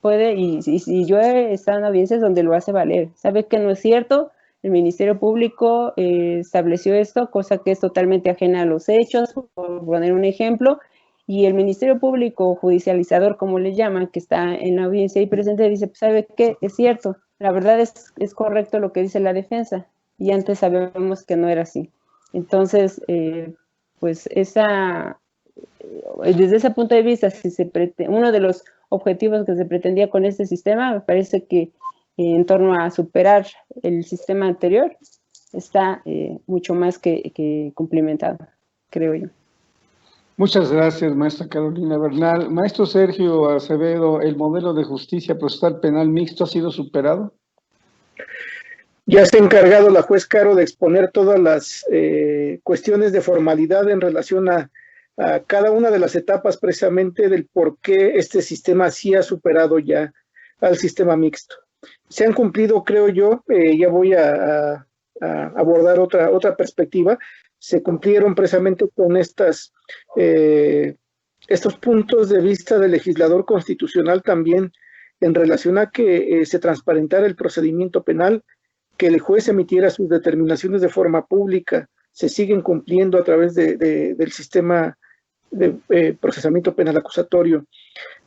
puede, y yo he estado en audiencias donde lo hace valer, sabe que no es cierto, el Ministerio Público estableció esto, cosa que es totalmente ajena a los hechos, por poner un ejemplo, y el Ministerio Público judicializador, como le llaman, que está en la audiencia y presente, dice, pues, ¿sabe qué? Es cierto, la verdad es correcto lo que dice la defensa, y antes sabemos que no era así. Entonces, pues desde ese punto de vista, uno de los objetivos que se pretendía con este sistema, me parece que en torno a superar el sistema anterior, está mucho más que cumplimentado, creo yo. Muchas gracias, maestra Carolina Bernal. Maestro Sergio Acevedo, ¿el modelo de justicia procesal penal mixto ha sido superado? Ya se ha encargado la juez Caro de exponer todas las cuestiones de formalidad en relación a cada una de las etapas precisamente del por qué este sistema sí ha superado ya al sistema mixto. Se han cumplido, creo yo, ya voy a abordar otra perspectiva, se cumplieron precisamente con estos puntos de vista del legislador constitucional también en relación a que se transparentara el procedimiento penal, que el juez emitiera sus determinaciones de forma pública, se siguen cumpliendo a través del sistema de procesamiento penal acusatorio.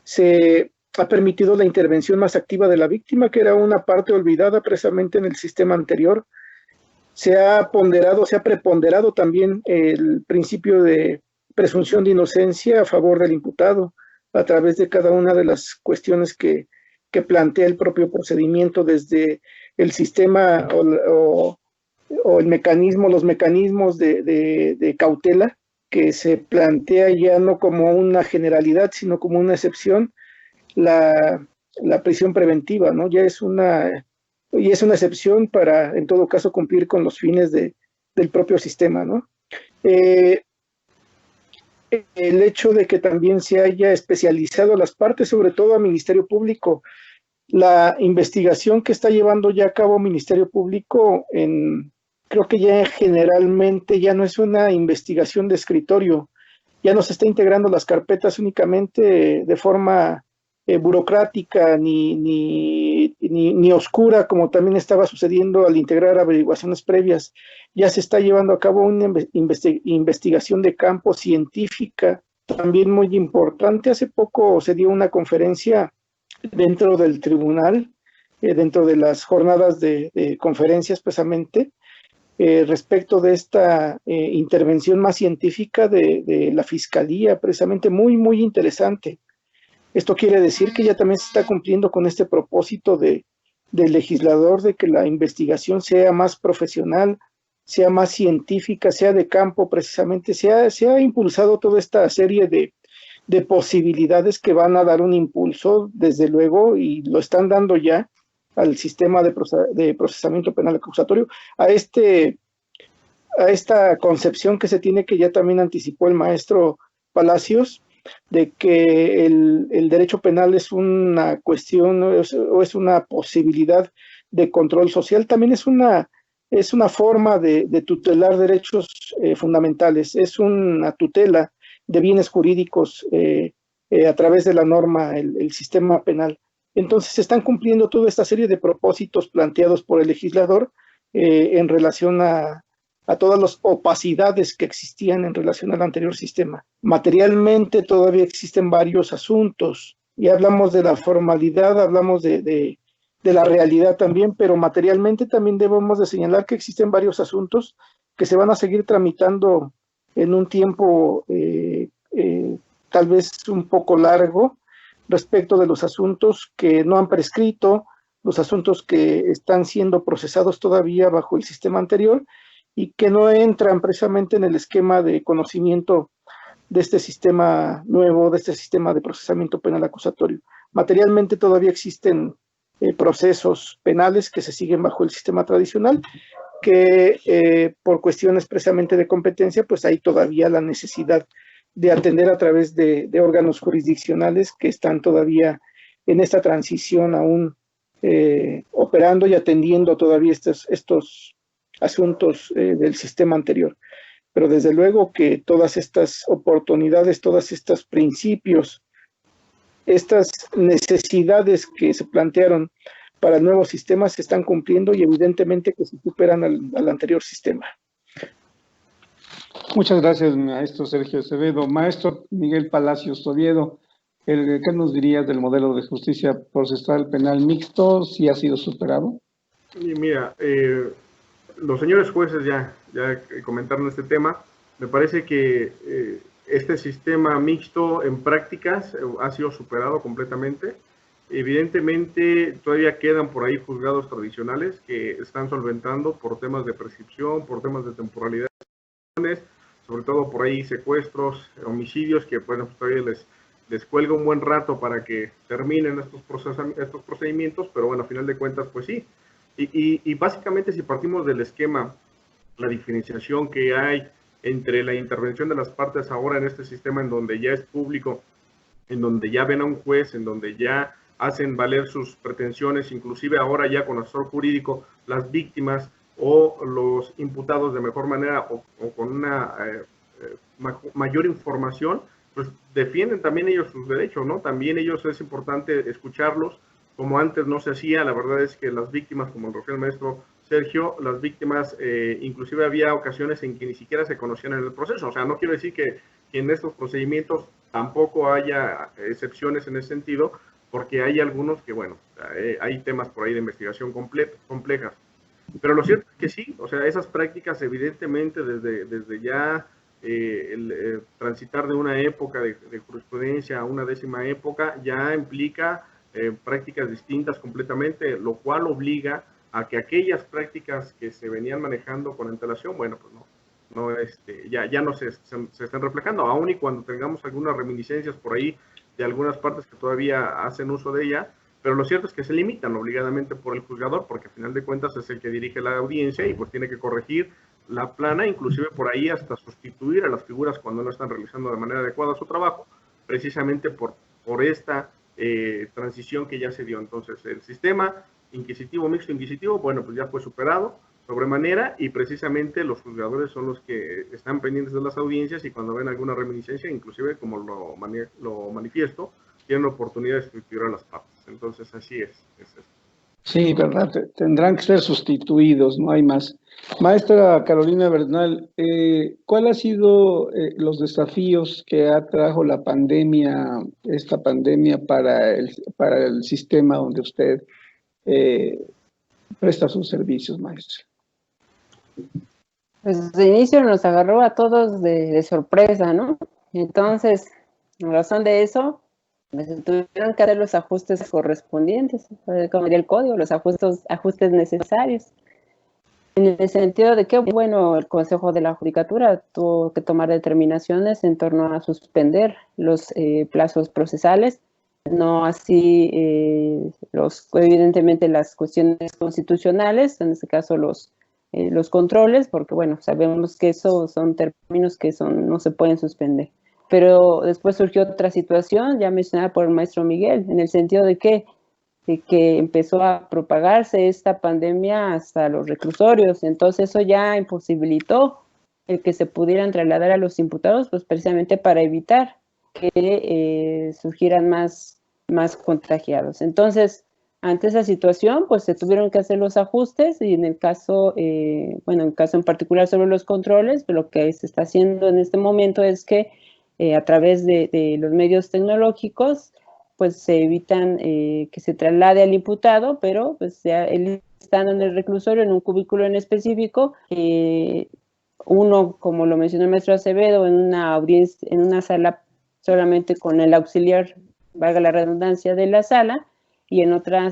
Se ha permitido la intervención más activa de la víctima, que era una parte olvidada precisamente en el sistema anterior. Se ha preponderado también el principio de presunción de inocencia a favor del imputado a través de cada una de las cuestiones que plantea el propio procedimiento, desde el sistema o el mecanismo, los mecanismos de cautela, que se plantea ya no como una generalidad, sino como una excepción, la prisión preventiva, ¿no? Ya es una y es una excepción para, en todo caso, cumplir con los fines del propio sistema, ¿no? El hecho de que también se haya especializado las partes, sobre todo a Ministerio Público, la investigación que está llevando ya a cabo Ministerio Público, creo que ya generalmente ya no es una investigación de escritorio, ya no se está integrando las carpetas únicamente de forma burocrática ni oscura, como también estaba sucediendo al integrar averiguaciones previas. Ya se está llevando a cabo una investigación de campo científica, también muy importante. Hace poco se dio una conferencia dentro del tribunal, dentro de las jornadas de conferencias precisamente, respecto de esta intervención más científica de la Fiscalía, precisamente muy, muy interesante. Esto quiere decir que ya también se está cumpliendo con este propósito del legislador de que la investigación sea más profesional, sea más científica, sea de campo precisamente, se ha impulsado toda esta serie de posibilidades que van a dar un impulso, desde luego, y lo están dando ya al sistema de procesamiento penal acusatorio, a esta concepción que se tiene, que ya también anticipó el maestro Palacios, de que el derecho penal es una cuestión o es una posibilidad de control social, también es una forma de tutelar derechos fundamentales, es una tutela de bienes jurídicos a través de la norma, el sistema penal. Entonces se están cumpliendo toda esta serie de propósitos planteados por el legislador en relación a todas las opacidades que existían en relación al anterior sistema. Materialmente todavía existen varios asuntos, y hablamos de la formalidad, hablamos de la realidad también, pero materialmente también debemos de señalar que existen varios asuntos que se van a seguir tramitando en un tiempo tal vez un poco largo, respecto de los asuntos que no han prescrito, los asuntos que están siendo procesados todavía bajo el sistema anterior y que no entran precisamente en el esquema de conocimiento de este sistema nuevo, de este sistema de procesamiento penal acusatorio. Materialmente todavía existen procesos penales que se siguen bajo el sistema tradicional, que por cuestiones precisamente de competencia, pues hay todavía la necesidad de atender a través de órganos jurisdiccionales que están todavía en esta transición aún operando y atendiendo todavía estos asuntos del sistema anterior. Pero desde luego que todas estas oportunidades, todos estos principios, estas necesidades que se plantearon para el nuevo sistema se están cumpliendo y evidentemente que se superan al anterior sistema. Muchas gracias, maestro Sergio Acevedo. Maestro Miguel Palacios Oviedo, ¿qué nos dirías del modelo de justicia procesal penal mixto? ¿Si ha sido superado? Y mira, los señores jueces ya comentaron este tema. Me parece que este sistema mixto en prácticas ha sido superado completamente. Evidentemente todavía quedan por ahí juzgados tradicionales que están solventando por temas de prescripción, por temas de temporalidad, sobre todo por ahí secuestros, homicidios, que bueno, todavía les cuelga un buen rato para que terminen estos procedimientos, pero bueno, a final de cuentas, pues sí. Y básicamente, si partimos del esquema, la diferenciación que hay entre la intervención de las partes ahora en este sistema, en donde ya es público, en donde ya ven a un juez, en donde ya hacen valer sus pretensiones, inclusive ahora ya con asesor jurídico, las víctimas o los imputados de mejor manera o con una mayor información, pues defienden también ellos sus derechos, ¿no? También ellos es importante escucharlos, como antes no se hacía. La verdad es que las víctimas, como lo refiere el maestro Sergio, las víctimas, inclusive había ocasiones en que ni siquiera se conocían en el proceso. O sea, no quiero decir que en estos procedimientos tampoco haya excepciones en ese sentido, porque hay algunos que, bueno, hay temas por ahí de investigación complejas. Pero lo cierto es que sí, o sea, esas prácticas evidentemente desde ya el transitar de una época de jurisprudencia a una 10ª época ya implica prácticas distintas completamente, lo cual obliga a que aquellas prácticas que se venían manejando con antelación, bueno, pues ya no se están reflejando, aun y cuando tengamos algunas reminiscencias por ahí de algunas partes que todavía hacen uso de ella, pero lo cierto es que se limitan obligadamente por el juzgador, porque al final de cuentas es el que dirige la audiencia y pues tiene que corregir la plana, inclusive por ahí hasta sustituir a las figuras cuando no están realizando de manera adecuada su trabajo, precisamente por esta transición que ya se dio. Entonces el sistema inquisitivo, mixto inquisitivo, bueno, pues ya fue superado sobremanera, y precisamente los juzgadores son los que están pendientes de las audiencias, y cuando ven alguna reminiscencia, inclusive como lo manifiesto, tienen oportunidad de sustituir a las partes. Entonces así es. Sí, verdad, tendrán que ser sustituidos, no hay más. Maestra Carolina Bernal, ¿cuál ha sido los desafíos que ha trajo la pandemia, esta pandemia para el sistema donde usted presta sus servicios, maestra? Pues de inicio nos agarró a todos de sorpresa, ¿no? Entonces, en razón de eso, pues, tuvieron que hacer los ajustes correspondientes, como diría el código, los ajustes necesarios. En el sentido de que, bueno, el Consejo de la Judicatura tuvo que tomar determinaciones en torno a suspender los plazos procesales, no así evidentemente las cuestiones constitucionales, en este caso los controles, porque bueno, sabemos que eso son términos que no se pueden suspender. Pero después surgió otra situación, ya mencionada por el maestro Miguel, en el sentido de que empezó a propagarse esta pandemia hasta los reclusorios. Entonces eso ya imposibilitó el que se pudieran trasladar a los imputados, pues precisamente para evitar que surgieran más contagiados. Entonces, ante esa situación, pues se tuvieron que hacer los ajustes, y en el caso, en el caso en particular sobre los controles, lo que se está haciendo en este momento es que a través de los medios tecnológicos, pues se evitan que se traslade al imputado, pero pues ya él estando en el reclusorio, en un cubículo en específico, uno, como lo mencionó el maestro Acevedo, en una audiencia, en una sala solamente con el auxiliar, valga la redundancia, de la sala, y en otra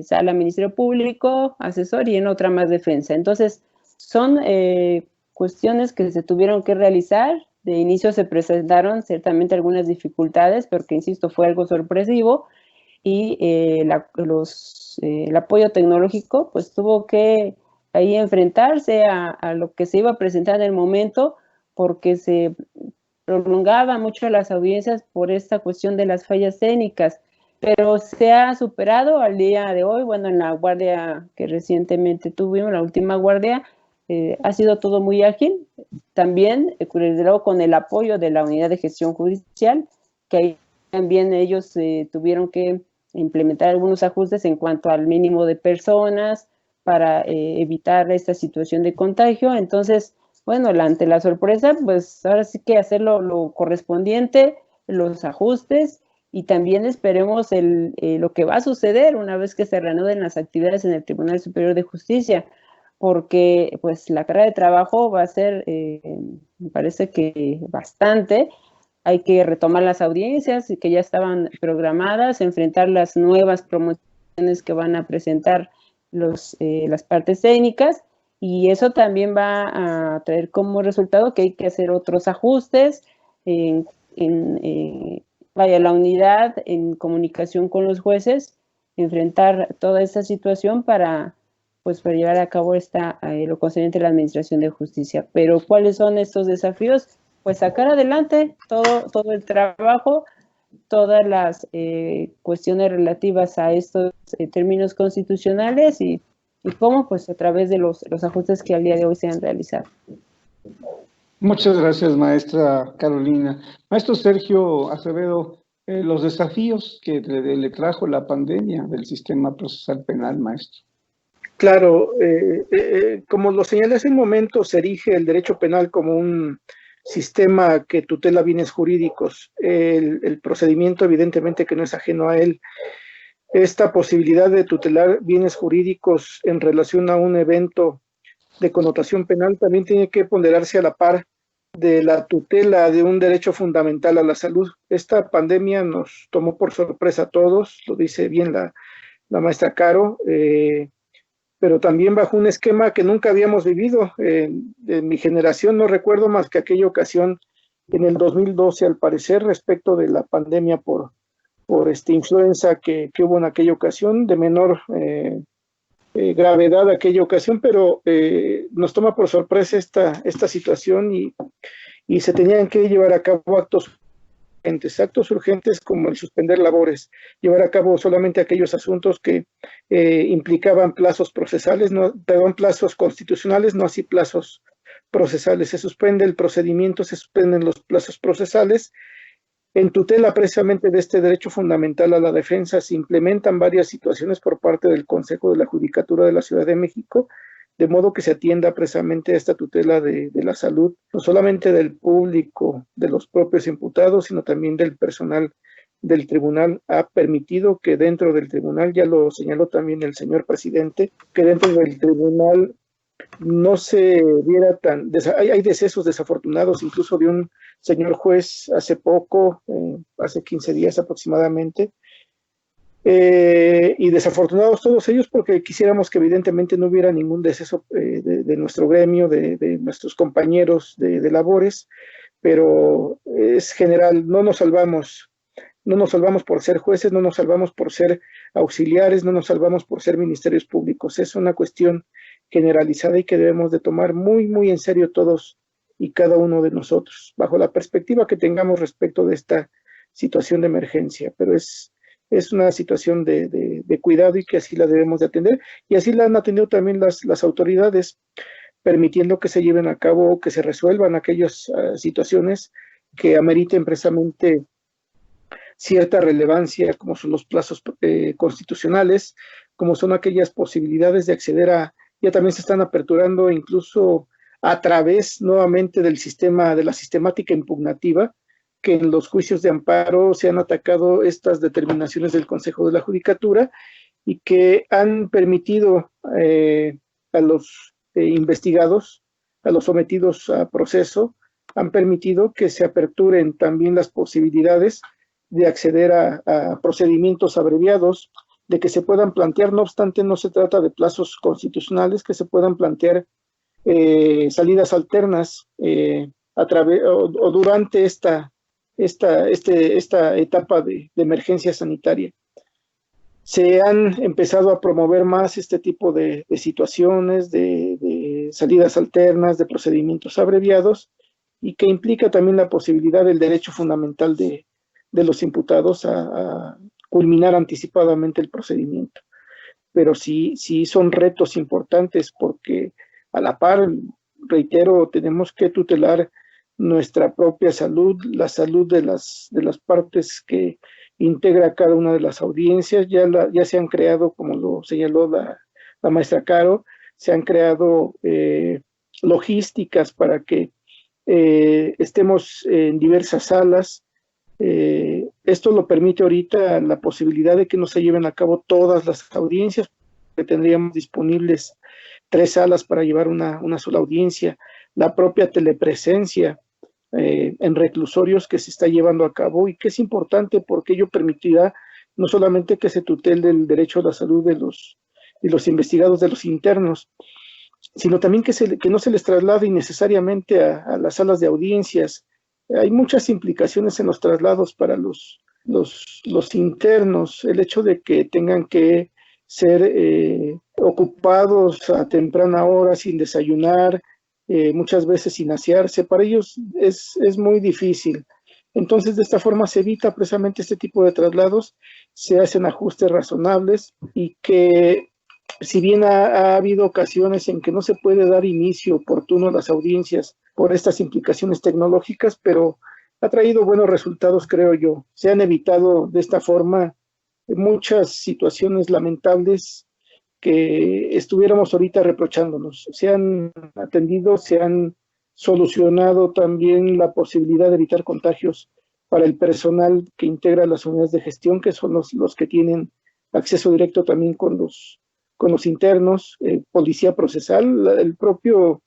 sala Ministerio Público, asesor, y en otra más defensa. Entonces, son cuestiones que se tuvieron que realizar. De inicio se presentaron ciertamente algunas dificultades, porque, insisto, fue algo sorpresivo, y el apoyo tecnológico pues tuvo que ahí enfrentarse a lo que se iba a presentar en el momento, porque se prolongaba mucho las audiencias por esta cuestión de las fallas técnicas, pero se ha superado al día de hoy. Bueno, en la guardia que recientemente tuvimos, la última guardia, ha sido todo muy ágil, también, desde luego, con el apoyo de la Unidad de Gestión Judicial, que ahí también ellos tuvieron que implementar algunos ajustes en cuanto al mínimo de personas para evitar esta situación de contagio. Entonces, bueno, ante la sorpresa, pues ahora sí que hacer lo correspondiente, los ajustes, y también esperemos lo que va a suceder una vez que se reanuden las actividades en el Tribunal Superior de Justicia, porque pues la carga de trabajo va a ser, me parece que bastante. Hay que retomar las audiencias que ya estaban programadas, enfrentar las nuevas promociones que van a presentar las partes técnicas, y eso también va a traer como resultado que hay que hacer otros ajustes la unidad en comunicación con los jueces, enfrentar toda esta situación para llevar a cabo lo concerniente a la administración de justicia. Pero ¿cuáles son estos desafíos? Pues sacar adelante todo el trabajo, todas las cuestiones relativas a estos términos constitucionales, y cómo, pues a través de los ajustes que al día de hoy se han realizado. Muchas gracias, maestra Carolina. Maestro Sergio Acevedo, los desafíos que le trajo la pandemia del sistema procesal penal, maestro. Claro, como lo señalé hace un momento, se erige el derecho penal como un sistema que tutela bienes jurídicos. El procedimiento, evidentemente, que no es ajeno a él. Esta posibilidad de tutelar bienes jurídicos en relación a un evento de connotación penal también tiene que ponderarse a la par de la tutela de un derecho fundamental a la salud. Esta pandemia nos tomó por sorpresa a todos, lo dice bien la maestra Caro, pero también bajo un esquema que nunca habíamos vivido. De mi generación no recuerdo más que aquella ocasión en el 2012, al parecer, respecto de la pandemia por influenza que hubo en aquella ocasión, de menor gravedad aquella ocasión, pero nos toma por sorpresa esta situación y se tenían que llevar a cabo actos urgentes como el suspender labores, llevar a cabo solamente aquellos asuntos que implicaban plazos procesales, plazos constitucionales, no así plazos procesales. Se suspende el procedimiento, se suspenden los plazos procesales. En tutela precisamente de este derecho fundamental a la defensa se implementan varias situaciones por parte del Consejo de la Judicatura de la Ciudad de México, de modo que se atienda precisamente a esta tutela de la salud, no solamente del público, de los propios imputados, sino también del personal del tribunal. Ha permitido que dentro del tribunal, ya lo señaló también el señor presidente, que dentro del tribunal no se viera hay decesos desafortunados, incluso de un señor juez hace poco, hace 15 días aproximadamente, y desafortunados todos ellos porque quisiéramos que evidentemente no hubiera ningún deceso de nuestro gremio, de nuestros compañeros de labores, pero es general, no nos salvamos por ser jueces, no nos salvamos por ser auxiliares, no nos salvamos por ser ministerios públicos. Es una cuestión generalizada y que debemos de tomar muy, muy en serio todos y cada uno de nosotros, bajo la perspectiva que tengamos respecto de esta situación de emergencia. Pero es una situación de cuidado y que así la debemos de atender, y así la han atendido también las autoridades, permitiendo que se lleven a cabo, que se resuelvan aquellas situaciones que ameriten precisamente cierta relevancia, como son los plazos constitucionales, como son aquellas posibilidades de acceder ya también se están aperturando incluso a través nuevamente de la sistemática impugnativa, que en los juicios de amparo se han atacado estas determinaciones del Consejo de la Judicatura y que han permitido a los investigados, a los sometidos a proceso, han permitido que se aperturen también las posibilidades de acceder a procedimientos abreviados, de que se puedan plantear, no obstante no se trata de plazos constitucionales, que se puedan plantear salidas alternas o durante esta etapa de emergencia sanitaria. Se han empezado a promover más este tipo de situaciones, de salidas alternas, de procedimientos abreviados, y que implica también la posibilidad del derecho fundamental de los imputados a culminar anticipadamente el procedimiento. Pero sí son retos importantes porque a la par, reitero, tenemos que tutelar nuestra propia salud, la salud de las partes que integra cada una de las audiencias. Ya se han creado, como lo señaló la maestra Caro, se han creado logísticas para que estemos en diversas salas. Esto lo permite ahorita la posibilidad de que no se lleven a cabo todas las audiencias, que tendríamos disponibles 3 salas para llevar una sola audiencia, la propia telepresencia en reclusorios que se está llevando a cabo y que es importante porque ello permitirá no solamente que se tutele el derecho a la salud de los investigados, de los internos, sino también que no se les traslade innecesariamente a las salas de audiencias. Hay muchas implicaciones en los traslados para los internos, el hecho de que tengan que ser ocupados a temprana hora sin desayunar, muchas veces sin asearse, para ellos es muy difícil. Entonces, de esta forma se evita precisamente este tipo de traslados, se hacen ajustes razonables y que, si bien ha habido ocasiones en que no se puede dar inicio oportuno a las audiencias por estas implicaciones tecnológicas, pero ha traído buenos resultados, creo yo. Se han evitado de esta forma muchas situaciones lamentables que estuviéramos ahorita reprochándonos. Se han atendido, se han solucionado también la posibilidad de evitar contagios para el personal que integra las unidades de gestión, que son los que tienen acceso directo también con los internos, policía procesal, el propio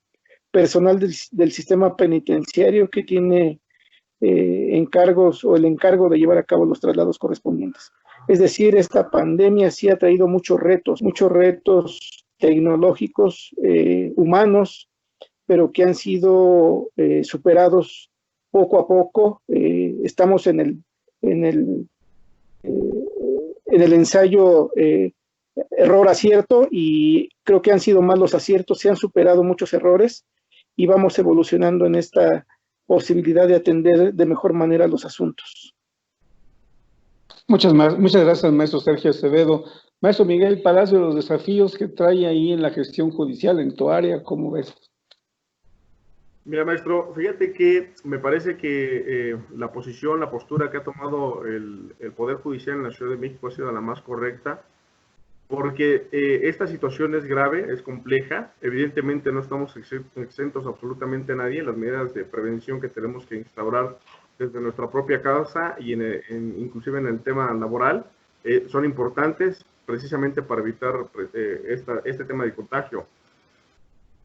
personal del sistema penitenciario que tiene encargos o el encargo de llevar a cabo los traslados correspondientes. Es decir, esta pandemia sí ha traído muchos retos tecnológicos, humanos, pero que han sido superados poco a poco. Estamos en el en el ensayo error-acierto, y creo que han sido más los aciertos, se han superado muchos errores y vamos evolucionando en esta posibilidad de atender de mejor manera los asuntos. Muchas gracias, maestro Sergio Acevedo. Maestro Miguel Palacio, los desafíos que trae ahí en la gestión judicial en tu área, ¿cómo ves? Mira, maestro, fíjate que me parece que la posición, la postura que ha tomado el Poder Judicial en la Ciudad de México ha sido la más correcta, porque esta situación es grave, es compleja. Evidentemente no estamos exentos absolutamente a nadie. Las medidas de prevención que tenemos que instaurar desde nuestra propia casa y inclusive en el tema laboral son importantes precisamente para evitar este tema de contagio.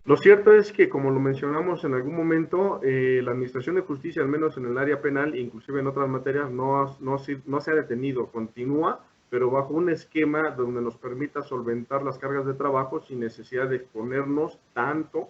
Lo cierto es que, como lo mencionamos en algún momento, la Administración de Justicia, al menos en el área penal, inclusive en otras materias, no se ha detenido, continúa, pero bajo un esquema donde nos permita solventar las cargas de trabajo sin necesidad de exponernos tanto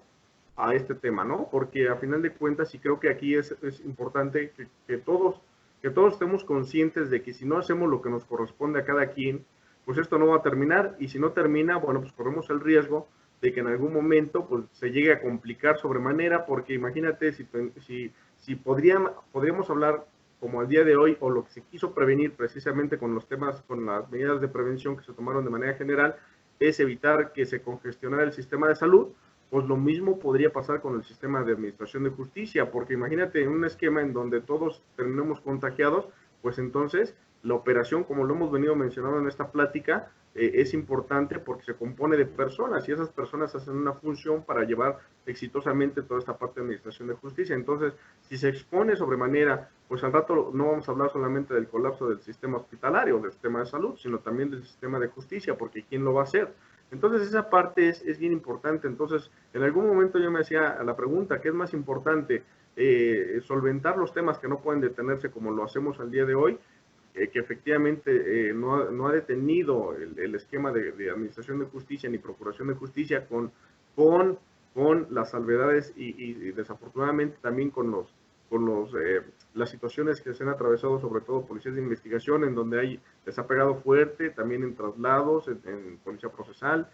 a este tema, ¿no? Porque a final de cuentas, y creo que aquí es importante que todos estemos conscientes de que si no hacemos lo que nos corresponde a cada quien, pues esto no va a terminar, y si no termina, bueno, pues corremos el riesgo de que en algún momento pues, se llegue a complicar sobremanera, porque imagínate si podríamos hablar como al día de hoy, o lo que se quiso prevenir precisamente con los temas, con las medidas de prevención que se tomaron de manera general, es evitar que se congestionara el sistema de salud. Pues lo mismo podría pasar con el sistema de administración de justicia, porque imagínate en un esquema en donde todos terminemos contagiados, pues entonces la operación, como lo hemos venido mencionando en esta plática, es importante porque se compone de personas y esas personas hacen una función para llevar exitosamente toda esta parte de administración de justicia. Entonces, si se expone sobremanera, pues al rato no vamos a hablar solamente del colapso del sistema hospitalario, del sistema de salud, sino también del sistema de justicia, porque ¿quién lo va a hacer? Entonces, esa parte es bien importante. Entonces, en algún momento yo me hacía la pregunta, ¿qué es más importante? Solventar los temas que no pueden detenerse como lo hacemos al día de hoy, que efectivamente no ha detenido el esquema de administración de justicia ni procuración de justicia con las salvedades y desafortunadamente también con las situaciones que se han atravesado, sobre todo policías de investigación, en donde les ha pegado fuerte, también en traslados, en policía procesal,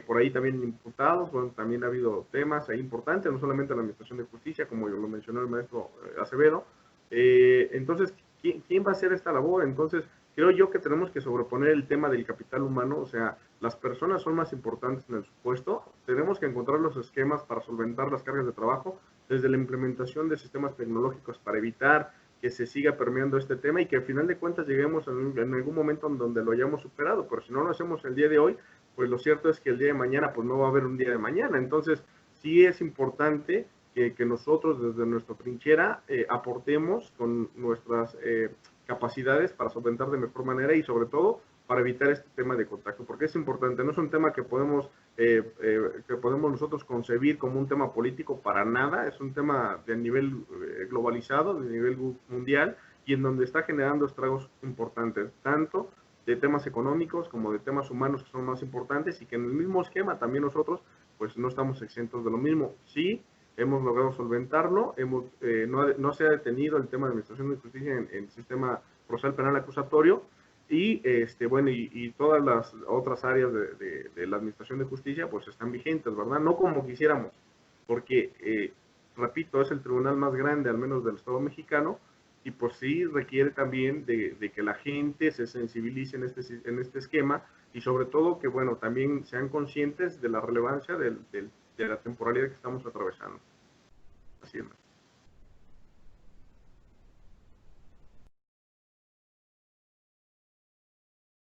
por ahí también imputados. Bueno, también ha habido temas ahí importantes, no solamente en la administración de justicia, como lo mencionó el maestro Acevedo. Entonces, ¿quién va a hacer esta labor? Entonces, creo yo que tenemos que sobreponer el tema del capital humano, o sea, las personas son más importantes en el supuesto, tenemos que encontrar los esquemas para solventar las cargas de trabajo, desde la implementación de sistemas tecnológicos para evitar que se siga permeando este tema y que al final de cuentas lleguemos en algún momento en donde lo hayamos superado, pero si no lo hacemos el día de hoy, pues lo cierto es que el día de mañana pues no va a haber un día de mañana. Entonces, sí es importante que nosotros desde nuestra trinchera aportemos con nuestras capacidades para solventar de mejor manera y sobre todo para evitar este tema de contagio, porque es importante, no es un tema que podemos nosotros concebir como un tema político para nada, es un tema de nivel globalizado, de nivel mundial, y en donde está generando estragos importantes, tanto de temas económicos como de temas humanos que son más importantes, y que en el mismo esquema también nosotros pues no estamos exentos de lo mismo. Sí, hemos logrado solventarlo, no se ha detenido el tema de administración de justicia en el sistema procesal penal acusatorio, y bueno, y todas las otras áreas de la administración de justicia pues están vigentes, ¿verdad? No como quisiéramos, porque repito, es el tribunal más grande al menos del Estado mexicano, y pues sí requiere también de que la gente se sensibilice en este esquema, y sobre todo que, bueno, también sean conscientes de la relevancia de la temporalidad que estamos atravesando. Así es.